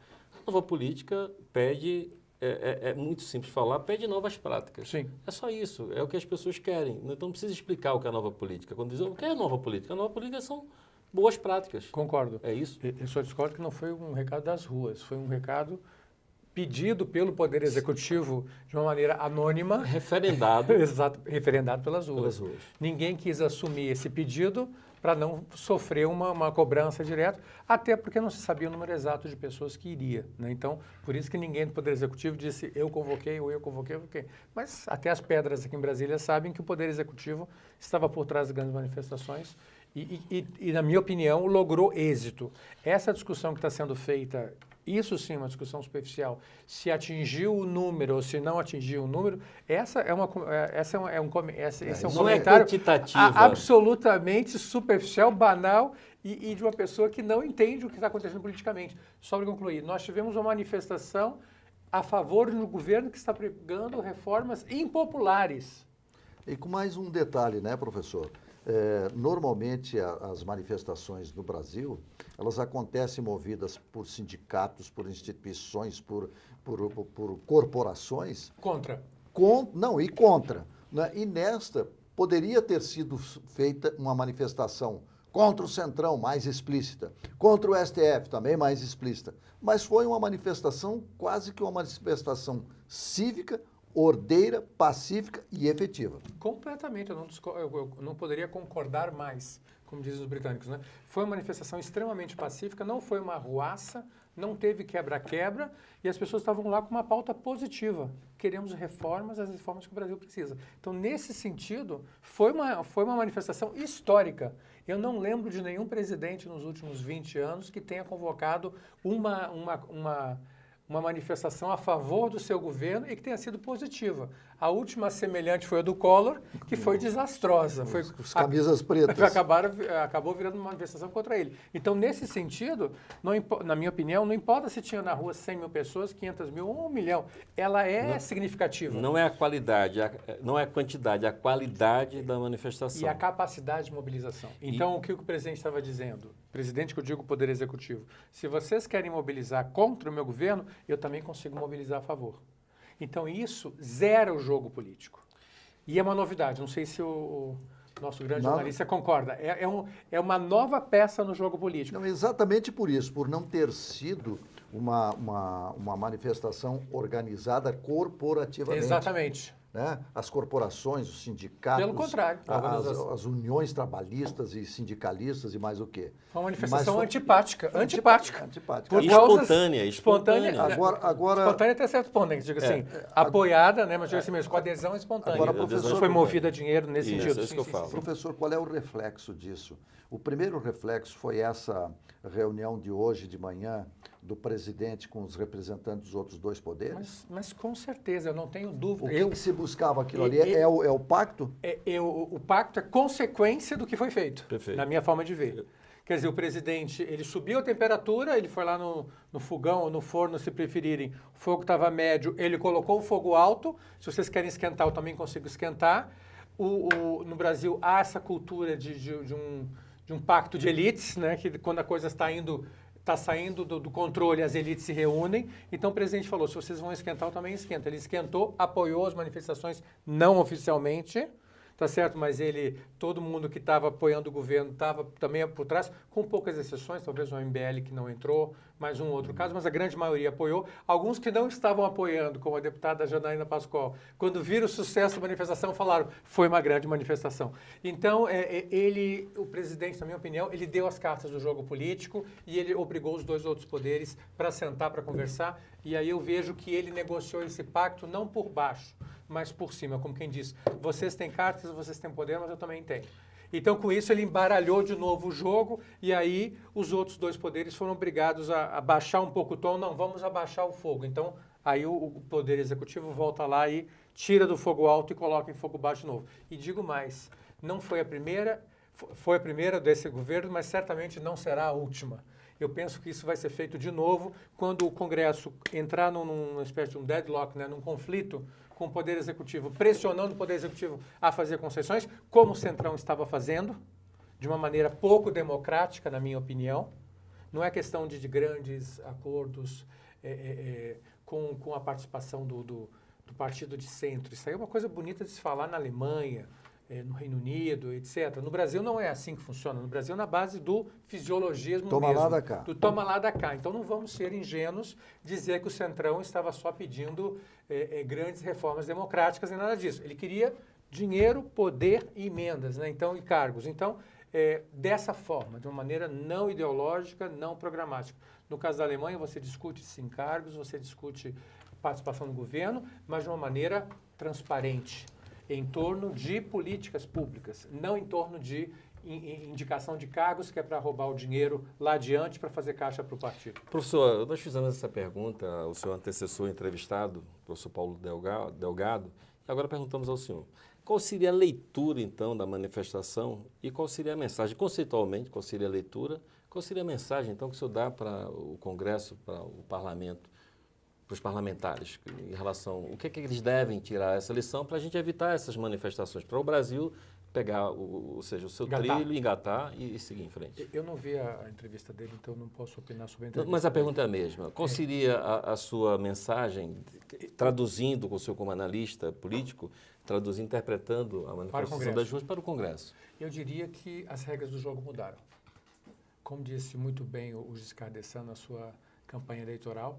B: A nova política pede, é muito simples falar, pede novas práticas.
E: Sim.
B: É só isso, é o que as pessoas querem. Então não precisa explicar o que é a nova política. Quando dizem o que é a nova política? A nova política são boas práticas.
E: Concordo.
B: É isso?
E: Eu só discordo que não foi um recado das ruas, foi um recado pedido pelo Poder Executivo de uma maneira anônima.
B: Referendado.
E: Exato, referendado pelas ruas.
B: Pelas ruas.
E: Ninguém quis assumir esse pedido para não sofrer uma cobrança direta, até porque não se sabia o número exato de pessoas que iria, né? Então, por isso que ninguém do Poder Executivo disse eu convoquei ou eu convoquei. Mas até as pedras aqui em Brasília sabem que o Poder Executivo estava por trás das grandes manifestações e, na minha opinião, logrou êxito. Essa discussão que está sendo feita, isso sim, uma discussão superficial, se atingiu o número ou se não atingiu o número, esse é um comentário absolutamente superficial, banal e de uma pessoa que não entende o que está acontecendo politicamente. Só para concluir, nós tivemos uma manifestação a favor do governo que está pregando reformas impopulares.
A: E com mais um detalhe, né, professor? Normalmente as manifestações no Brasil, elas acontecem movidas por sindicatos, por instituições, por corporações.
E: Contra.
A: E contra. Né? E nesta, poderia ter sido feita uma manifestação contra o Centrão, mais explícita, contra o STF, também mais explícita. Mas foi uma manifestação, quase que uma manifestação cívica, ordeira, pacífica e efetiva.
E: Completamente, eu não poderia concordar mais, como dizem os britânicos, né? Foi uma manifestação extremamente pacífica, não foi uma arruaça, não teve quebra-quebra e as pessoas estavam lá com uma pauta positiva. Queremos reformas, as reformas que o Brasil precisa. Então, nesse sentido, foi uma manifestação histórica. Eu não lembro de nenhum presidente nos últimos 20 anos que tenha convocado uma uma manifestação a favor do seu governo e que tenha sido positiva. A última semelhante foi a do Collor, que foi desastrosa.
A: Os camisas pretas.
E: Acabou virando uma manifestação contra ele. Então, nesse sentido, na minha opinião, não importa se tinha na rua 100 mil pessoas, 500 mil ou 1 milhão. Ela é significativa.
B: Não é a qualidade, não é a quantidade, é a qualidade da manifestação.
E: E a capacidade de mobilização. Então, o que o presidente estava dizendo? Presidente, que eu digo Poder Executivo. Se vocês querem mobilizar contra o meu governo, eu também consigo mobilizar a favor. Então, isso zera o jogo político. E é uma novidade. Não sei se o nosso grande jornalista concorda. É uma nova peça no jogo político.
A: Não, exatamente por isso, por não ter sido uma manifestação organizada corporativamente.
E: Exatamente.
A: Né? As corporações, os sindicatos,
E: Pelo contrário,
A: as uniões trabalhistas e sindicalistas e mais o quê?
E: Foi uma manifestação antipática.
B: Espontânea.
E: Espontânea até certo ponto, né? Digo assim, apoiada, né? Mas digo assim mesmo, com adesão espontânea.
A: Agora, professor,
E: foi movida a dinheiro nesse sentido.
B: É isso que eu falo.
A: Professor, qual é o reflexo disso? O primeiro reflexo foi essa reunião de hoje de manhã do presidente com os representantes dos outros dois poderes?
E: Mas com certeza, eu não tenho dúvida.
A: O que se buscava aquilo ali? É o pacto?
E: O pacto é consequência do que foi feito,
B: Perfeito.
E: na minha forma de ver. Quer dizer, o presidente, ele subiu a temperatura, ele foi lá no fogão ou no forno, se preferirem, o fogo estava médio, ele colocou o fogo alto, se vocês querem esquentar, eu também consigo esquentar. No Brasil, há essa cultura de um pacto de elites, né, que quando a coisa está saindo do controle, as elites se reúnem. Então o presidente falou, se vocês vão esquentar, eu também esquento. Ele esquentou, apoiou as manifestações não oficialmente, tá certo? Mas todo mundo que estava apoiando o governo estava também por trás, com poucas exceções, talvez o MBL que não entrou, mais um outro caso, mas a grande maioria apoiou. Alguns que não estavam apoiando, como a deputada Janaína Pascoal, quando viram o sucesso da manifestação, falaram, foi uma grande manifestação. Então, o presidente, na minha opinião, ele deu as cartas do jogo político e ele obrigou os dois outros poderes para sentar, para conversar, e aí eu vejo que ele negociou esse pacto não por baixo, mas por cima, como quem diz, vocês têm cartas, vocês têm poder, mas eu também tenho. Então, com isso, ele embaralhou de novo o jogo e aí os outros dois poderes foram obrigados a baixar um pouco o tom. Não, vamos abaixar o fogo. Então, aí o Poder Executivo volta lá e tira do fogo alto e coloca em fogo baixo de novo. E digo mais, não foi a primeira desse governo, mas certamente não será a última. Eu penso que isso vai ser feito de novo quando o Congresso entrar numa espécie de um deadlock, né, num conflito com o Poder Executivo, pressionando o Poder Executivo a fazer concessões, como o Centrão estava fazendo, de uma maneira pouco democrática, na minha opinião. Não é questão de grandes acordos com a participação do partido de centro. Isso aí é uma coisa bonita de se falar na Alemanha, no Reino Unido, etc. No Brasil não é assim que funciona. No Brasil, na base do fisiologismo
A: toma
E: mesmo.
A: Lá da cá.
E: Do toma lá da cá. Então, não vamos ser ingênuos dizer que o Centrão estava só pedindo grandes reformas democráticas e nada disso. Ele queria dinheiro, poder e emendas, né? Então, e cargos. Então, dessa forma, de uma maneira não ideológica, não programática. No caso da Alemanha, você discute sim cargos, você discute participação no governo, mas de uma maneira transparente, em torno de políticas públicas, não em torno de indicação de cargos, que é para roubar o dinheiro lá adiante para fazer caixa para o partido.
B: Professor, nós fizemos essa pergunta ao seu antecessor entrevistado, professor Paulo Delgado, e agora perguntamos ao senhor. Qual seria a leitura, então, da manifestação e qual seria a mensagem, conceitualmente, qual seria a leitura, qual seria a mensagem, então, que o senhor dá para o Congresso, para o Parlamento, para os parlamentares, em relação o que eles devem tirar essa lição para a gente evitar essas manifestações, para o Brasil pegar o seu trilho, engatar e seguir em frente.
E: Eu não vi a entrevista dele, então não posso opinar sobre a entrevista.
B: Mas a pergunta é a mesma. Qual seria a sua mensagem, traduzindo com o senhor como analista político, interpretando a manifestação das ruas para o Congresso?
E: Eu diria que as regras do jogo mudaram. Como disse muito bem o Giscard d'Estaing na sua campanha eleitoral,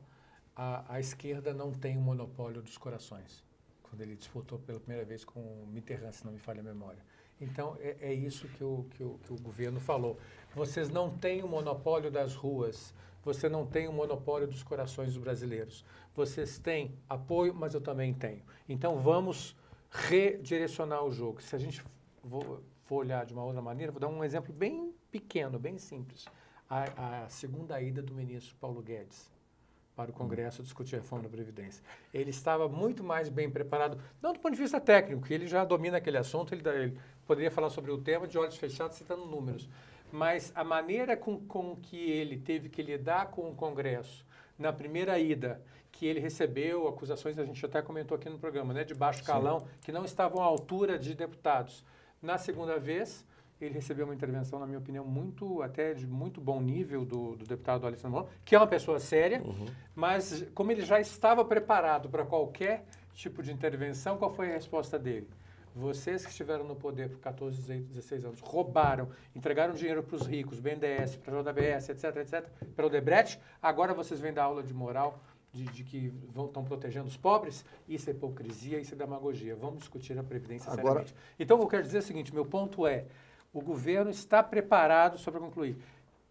E: a esquerda não tem o monopólio dos corações, quando ele disputou pela primeira vez com o Mitterrand, se não me falha a memória. Então, é isso que o governo falou. Vocês não têm o monopólio das ruas, você não tem o monopólio dos corações dos brasileiros. Vocês têm apoio, mas eu também tenho. Então, vamos redirecionar o jogo. Se a gente for olhar de uma outra maneira, vou dar um exemplo bem pequeno, bem simples. A segunda ida do ministro Paulo Guedes para o Congresso discutir a reforma da Previdência. Ele estava muito mais bem preparado, não do ponto de vista técnico, que ele já domina aquele assunto, ele poderia falar sobre o tema de olhos fechados, citando números, mas a maneira com que ele teve que lidar com o Congresso na primeira ida, que ele recebeu acusações, a gente até comentou aqui no programa, né, de baixo calão, que não estavam à altura de deputados. Na segunda vez, ele recebeu uma intervenção, na minha opinião, até de muito bom nível do deputado Alexandre Mourão, que é uma pessoa séria, mas como ele já estava preparado para qualquer tipo de intervenção, qual foi a resposta dele? Vocês que estiveram no poder por 14, 16 anos, roubaram, entregaram dinheiro para os ricos, BNDES, para a JBS, etc., etc., para o Odebrecht, agora vocês vêm dar aula de moral, de que estão protegendo os pobres? Isso é hipocrisia, isso é demagogia. Vamos discutir a Previdência seriamente. Então, eu quero dizer o seguinte, meu ponto é, o governo está preparado, só para concluir,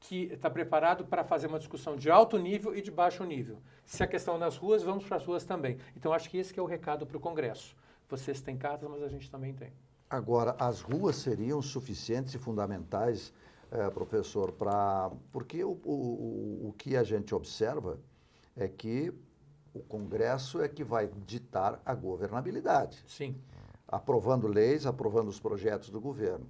E: que está preparado para fazer uma discussão de alto nível e de baixo nível. Se a questão é nas ruas, vamos para as ruas também. Então, acho que esse que é o recado para o Congresso. Vocês têm cartas, mas a gente também tem.
A: Agora, as ruas seriam suficientes e fundamentais, professor, porque o que a gente observa é que o Congresso é que vai ditar a governabilidade.
E: Sim.
A: Aprovando leis, aprovando os projetos do governo.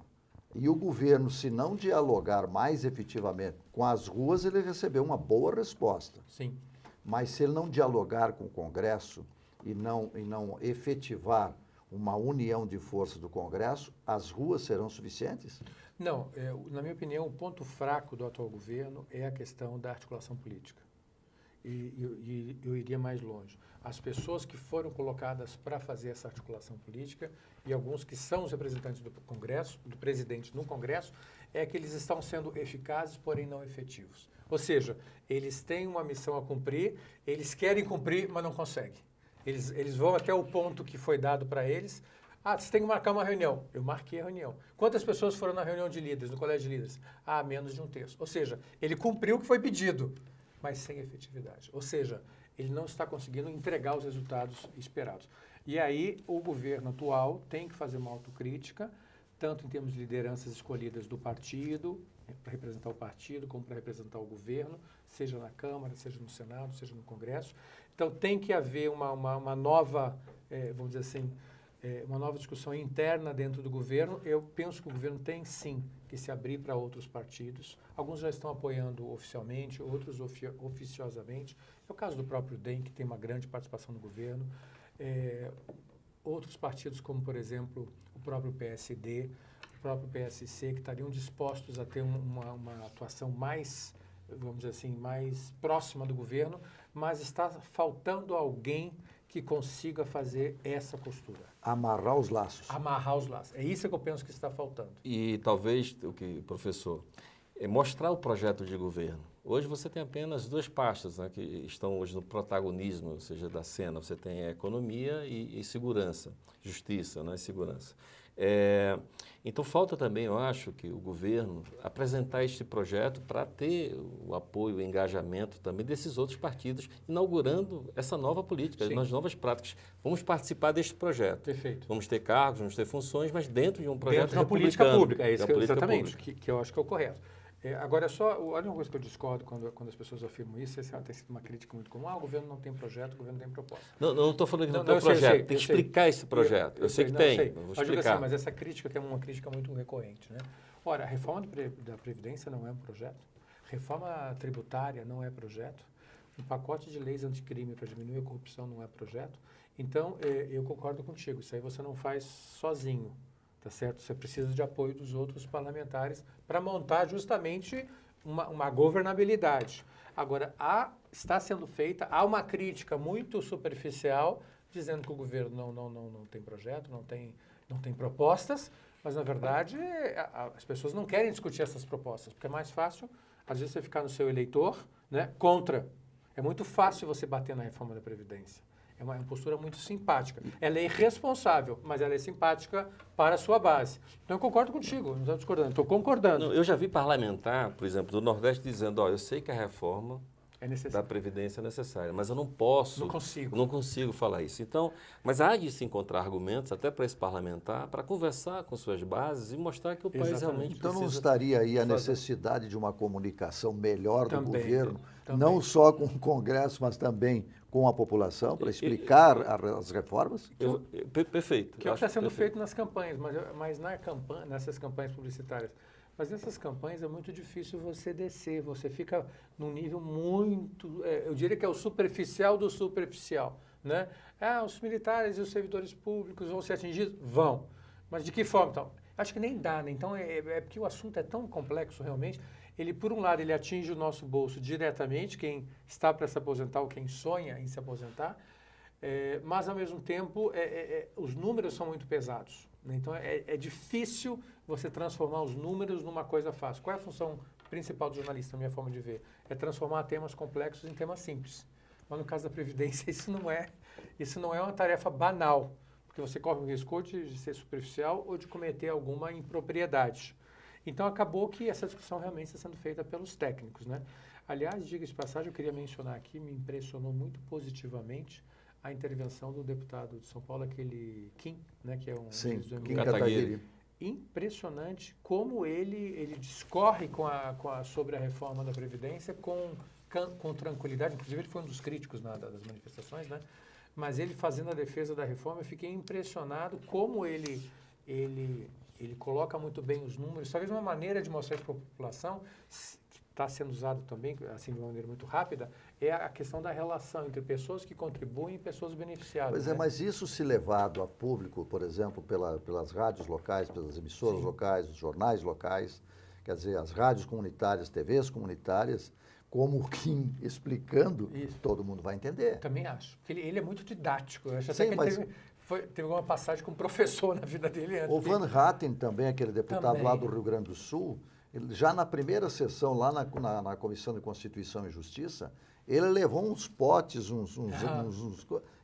A: E o governo, se não dialogar mais efetivamente com as ruas, ele recebeu uma boa resposta.
E: Sim.
A: Mas se ele não dialogar com o Congresso e não efetivar uma união de forças do Congresso, as ruas serão suficientes?
E: Não, na minha opinião, o ponto fraco do atual governo é a questão da articulação política. E eu iria mais longe. As pessoas que foram colocadas para fazer essa articulação política e alguns que são os representantes do Congresso, do presidente no Congresso, é que eles estão sendo eficazes, porém não efetivos. Ou seja, eles têm uma missão a cumprir, eles querem cumprir, mas não conseguem. Eles vão até o ponto que foi dado para eles. Ah, você tem que marcar uma reunião. Eu marquei a reunião. Quantas pessoas foram na reunião de líderes, no colégio de líderes? Ah, menos de um terço. Ou seja, ele cumpriu o que foi pedido, mas sem efetividade. Ou seja, ele não está conseguindo entregar os resultados esperados. E aí, o governo atual tem que fazer uma autocrítica, tanto em termos de lideranças escolhidas do partido, para representar o partido, como para representar o governo, seja na Câmara, seja no Senado, seja no Congresso. Então, tem que haver uma nova, vamos dizer assim, uma nova discussão interna dentro do governo. Eu penso que o governo tem, sim, que se abrir para outros partidos. Alguns já estão apoiando oficialmente, outros oficiosamente. É o caso do próprio DEM, que tem uma grande participação no governo. Outros partidos, como, por exemplo, o próprio PSD, o próprio PSC, que estariam dispostos a ter uma atuação mais, vamos dizer assim, mais próxima do governo, mas está faltando alguém que consiga fazer essa costura.
A: Amarrar os laços.
E: Amarrar os laços. É isso que eu penso que está faltando.
B: E talvez, professor, mostrar o projeto de governo. Hoje você tem apenas duas pastas, né, que estão hoje no protagonismo, ou seja, da cena. Você tem a economia e segurança, justiça, né, e segurança. Então falta também, eu acho, que o governo apresentar este projeto para ter o apoio, o engajamento também desses outros partidos, inaugurando essa nova política, as novas práticas. Vamos participar deste projeto.
E: Perfeito.
B: Vamos ter cargos, vamos ter funções, mas dentro de um projeto
E: dentro de uma política pública, é isso que,
B: política
E: exatamente, que eu acho que é o correto. Agora, olha uma coisa que eu discordo quando as pessoas afirmam isso, essa tem sido uma crítica muito comum. O governo não tem projeto, o governo tem proposta.
B: Não estou falando que não tem projeto, tem que explicar esse projeto. Eu sei que tem, vou explicar.
E: Assim, mas essa crítica que é uma crítica muito recorrente, né? Ora, a reforma da Previdência não é um projeto, reforma tributária não é projeto, um pacote de leis anticrime para diminuir a corrupção não é projeto. Então, eu concordo contigo, isso aí você não faz sozinho. Tá certo? Você precisa de apoio dos outros parlamentares para montar justamente uma governabilidade. Agora, está sendo feita, há uma crítica muito superficial dizendo que o governo não tem projeto, não tem propostas, mas, na verdade, as pessoas não querem discutir essas propostas, porque é mais fácil, às vezes, você ficar no seu eleitor, né, contra. É muito fácil você bater na reforma da Previdência. É uma postura muito simpática. Ela é irresponsável, mas ela é simpática para a sua base. Então, eu concordo contigo, não estou discordando, estou concordando.
B: Não, eu já vi parlamentar, por exemplo, do Nordeste dizendo, eu sei que a reforma
E: É necessário.
B: da Previdência é necessária. Mas eu não posso,
E: Não consigo.
B: falar isso. Então, mas há de se encontrar argumentos, até para esse parlamentar, para conversar com suas bases e mostrar que o país
E: Exatamente.
B: realmente
A: Então não
B: precisa
A: estaria aí a
B: fazer.
A: necessidade de uma comunicação melhor do
E: Também,
A: governo,
E: também.
A: não só com o Congresso, mas também com a população, para explicar as reformas?
B: Perfeito.
E: Que é o que
B: Acho
E: está sendo
B: perfeito.
E: feito nas campanhas, mas nessas campanhas publicitárias. Mas nessas campanhas é muito difícil você descer, você fica num nível muito, eu diria que é o superficial do superficial, né? Os militares e os servidores públicos vão ser atingidos? Vão. Mas de que forma? Então, acho que nem dá, né? Então, é porque o assunto é tão complexo realmente. Ele, por um lado, ele atinge o nosso bolso diretamente, quem está para se aposentar ou quem sonha em se aposentar, mas, ao mesmo tempo, os números são muito pesados, né? Então, é difícil você transformar os números numa coisa fácil. Qual é a função principal do jornalista, na minha forma de ver? É transformar temas complexos em temas simples. Mas, no caso da Previdência, isso não é uma tarefa banal, porque você corre o risco de ser superficial ou de cometer alguma impropriedade. Então, acabou que essa discussão realmente está sendo feita pelos técnicos, né? Aliás, diga-se de passagem, eu queria mencionar aqui, me impressionou muito positivamente a intervenção do deputado de São Paulo, aquele Kim, né, que é um
A: Sim,
E: juiz do
A: Kim
E: MPF.
A: Kataguiri.
E: Impressionante como ele discorre sobre a reforma da Previdência com tranquilidade. Inclusive, ele foi um dos críticos das manifestações, né? Mas ele fazendo a defesa da reforma, eu fiquei impressionado como ele coloca muito bem os números. Talvez uma maneira de mostrar isso para a população, que está sendo usado também, assim, de uma maneira muito rápida, é a questão da relação entre pessoas que contribuem e pessoas beneficiadas.
A: Pois é,
E: né?
A: mas isso se levado a público, por exemplo, pelas rádios locais, pelas emissoras
E: Sim.
A: locais, os jornais locais, quer dizer, as rádios comunitárias, TVs comunitárias, como o Kim explicando,
E: Isso.
A: todo mundo vai entender.
E: Também acho. Porque ele é muito didático. Eu acho
A: Sim,
E: até que
A: mas-
E: ele teve uma passagem como professor na vida dele antes.
A: O Van Hatten também, aquele deputado
E: Também.
A: lá do Rio Grande do Sul, ele, já na primeira sessão, lá na Comissão de Constituição e Justiça, ele levou uns potes,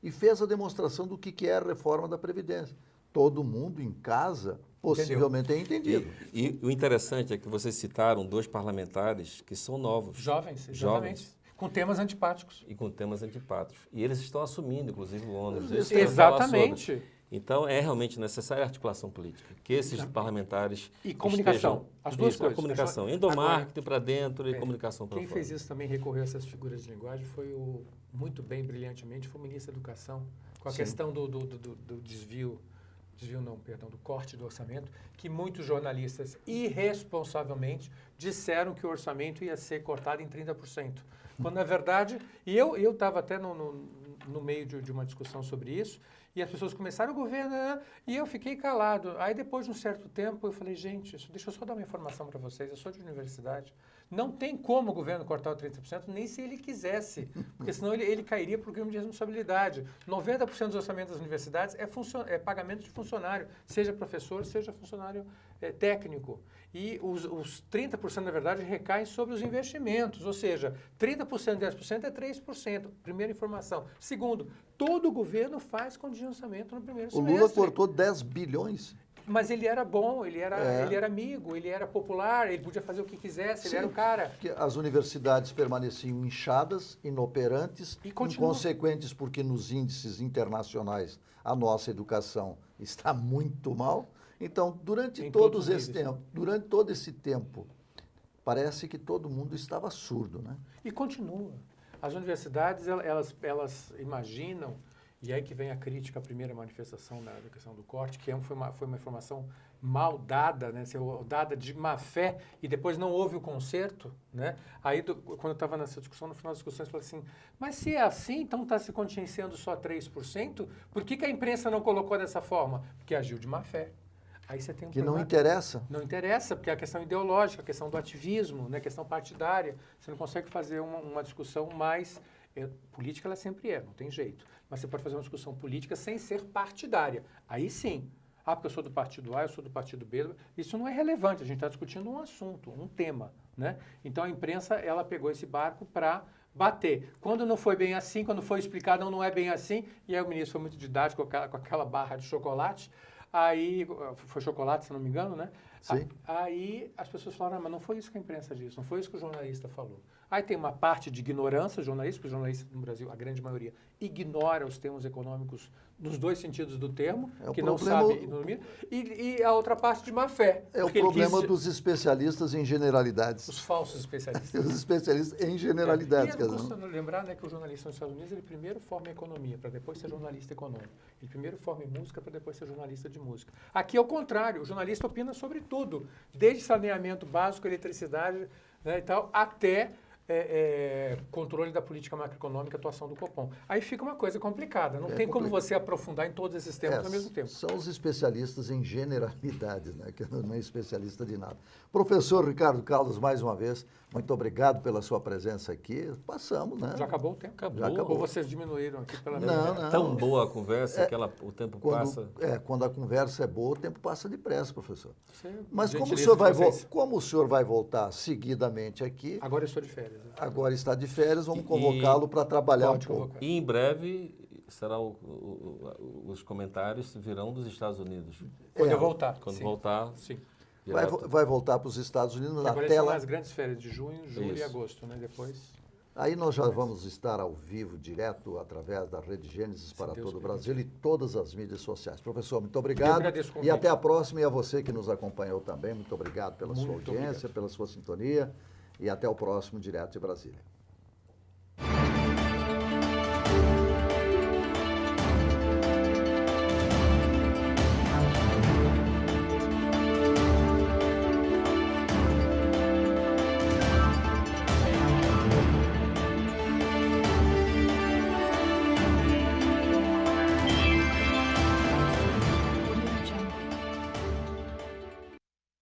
A: e fez a demonstração do que é a reforma da Previdência. Todo mundo em casa possivelmente tem entendido.
B: E o interessante é que vocês citaram 2 parlamentares que são novos.
E: Jovens, exatamente.
B: Jovens.
E: Com temas antipáticos.
B: E com temas antipáticos. E eles estão assumindo, inclusive, o ônus.
A: Isso
B: Isso eu ia falar
E: Exatamente.
B: sobre. Então, é realmente necessária a articulação política. Que esses parlamentares
E: E comunicação.
B: estejam...
E: As duas
B: Isso,
E: coisas.
B: A comunicação.
E: Agora,
B: Endomarketing para dentro e comunicação para
E: Quem
B: fora.
E: fez isso também, recorreu a essas figuras de linguagem, foi muito bem, brilhantemente, foi o ministro da Educação, com a
A: Sim.
E: questão do desvio não, perdão, do corte do orçamento, que muitos jornalistas irresponsavelmente disseram que o orçamento ia ser cortado em 30%. Quando, na verdade, e eu estava até no meio de uma discussão sobre isso, e as pessoas começaram, o governo, e eu fiquei calado. Aí, depois de um certo tempo, eu falei, gente, deixa eu só dar uma informação para vocês, eu sou de universidade, não tem como o governo cortar o 30%, nem se ele quisesse, porque senão ele cairia para o crime de responsabilidade. 90% dos orçamentos das universidades é pagamento de funcionário, seja professor, seja funcionário técnico. E os 30%, na verdade, recaem sobre os investimentos, ou seja, 30% e 10% é 3%. Primeira informação. Segundo, todo governo faz contingenciamento no primeiro
A: O
E: semestre.
A: Lula cortou 10 bilhões.
E: Mas ele era bom, ele era amigo, ele era popular, ele podia fazer o que quisesse, ele
A: Sim,
E: era o cara.
A: Porque as universidades permaneciam inchadas, inoperantes,
E: E continuam.
A: inconsequentes, porque nos índices internacionais a nossa educação está muito mal. Então, durante
E: Em
A: todo
E: todos os
A: esse tempo, parece que todo mundo estava surdo, né?
E: E continua. As universidades, elas imaginam, e aí que vem a crítica à primeira manifestação da questão do corte, que foi uma informação mal dada, né, dada de má fé, e depois não houve o conserto, né? Aí, quando eu estava nessa discussão, no final das discussões, eu falei assim, mas se é assim, então está se contingenciando só 3%, por que a imprensa não colocou dessa forma? Porque agiu de má fé. Aí você tem um
A: Que não
E: problema.
A: interessa.
E: Não interessa, porque é a questão ideológica, a questão do ativismo, né, a questão partidária. Você não consegue fazer uma discussão mais... política ela sempre não tem jeito. Mas você pode fazer uma discussão política sem ser partidária. Aí sim. Porque eu sou do partido A, eu sou do partido B. Isso não é relevante, a gente está discutindo um assunto, um tema, né? Então a imprensa, ela pegou esse barco para bater. Quando não foi bem assim, quando foi explicado, não é bem assim, e aí o ministro foi muito didático com aquela barra de chocolate, aí, foi chocolate, se não me engano, né?
A: Sim.
E: Aí as pessoas falaram, mas não foi isso que a imprensa disse, não foi isso que o jornalista falou. Aí tem uma parte de ignorância jornalista, porque o jornalista no Brasil, a grande maioria, ignora os termos econômicos nos dois sentidos do termo,
A: É o
E: que não
A: problema-
E: sabe economia, e a outra parte de má fé.
A: É o
E: porque ele
A: problema
E: quis-
A: dos especialistas em generalidades.
E: Os falsos especialistas.
A: Os especialistas em generalidades.
E: E
A: quer
E: não
A: dizer,
E: custa lembrar, né, que o jornalista nos Estados Unidos, ele primeiro forma em economia, para depois ser jornalista econômico. Ele primeiro forma em música, para depois ser jornalista de música. Aqui é o contrário, o jornalista opina sobre tudo, desde saneamento básico, eletricidade, né, e tal, até controle da política macroeconômica, atuação do Copom. Aí fica uma coisa complicada, não tem como
A: complicado.
E: você aprofundar em todos esses temas ao mesmo tempo.
A: São os especialistas em generalidades, né? Que não é especialista de nada. Professor Ricardo Caldas, mais uma vez, muito obrigado pela sua presença aqui. Passamos, né?
E: Já acabou o tempo?
B: Acabou.
A: Já acabou.
E: Ou vocês diminuíram aqui pela
A: Não,
E: metade?
A: não.
B: Tão boa a conversa que o tempo passa.
A: Quando a conversa é boa, o tempo passa depressa, professor.
E: Isso é
A: Mas como o,
E: gentileza
A: senhor
E: de
A: vai
E: vocês.
A: como o senhor vai voltar seguidamente aqui,
E: Agora eu estou de férias. Né?
A: agora está de férias, vamos convocá-lo para trabalhar
E: Pode
A: um pouco.
E: convocar.
B: E em breve será os comentários virão dos Estados Unidos.
E: Quando
A: É,
E: eu voltar.
B: Quando
E: sim.
B: voltar,
E: Sim.
B: direto.
A: Vai voltar para os Estados Unidos na
E: Agora são
A: tela.
E: as grandes férias de junho, julho e
B: Isso.
E: agosto, né? Depois.
A: Aí nós já vamos estar ao vivo, direto, através da Rede Gênesis para
E: Deus
A: todo o
E: permitir.
A: Brasil e todas as mídias sociais. Professor, muito
E: Eu
A: obrigado.
E: agradeço o
A: E
E: convite.
A: até a próxima. E a você que nos acompanhou também, muito obrigado pela sua
E: Muito
A: audiência,
E: obrigado.
A: pela sua sintonia. E até o próximo Direto de Brasília.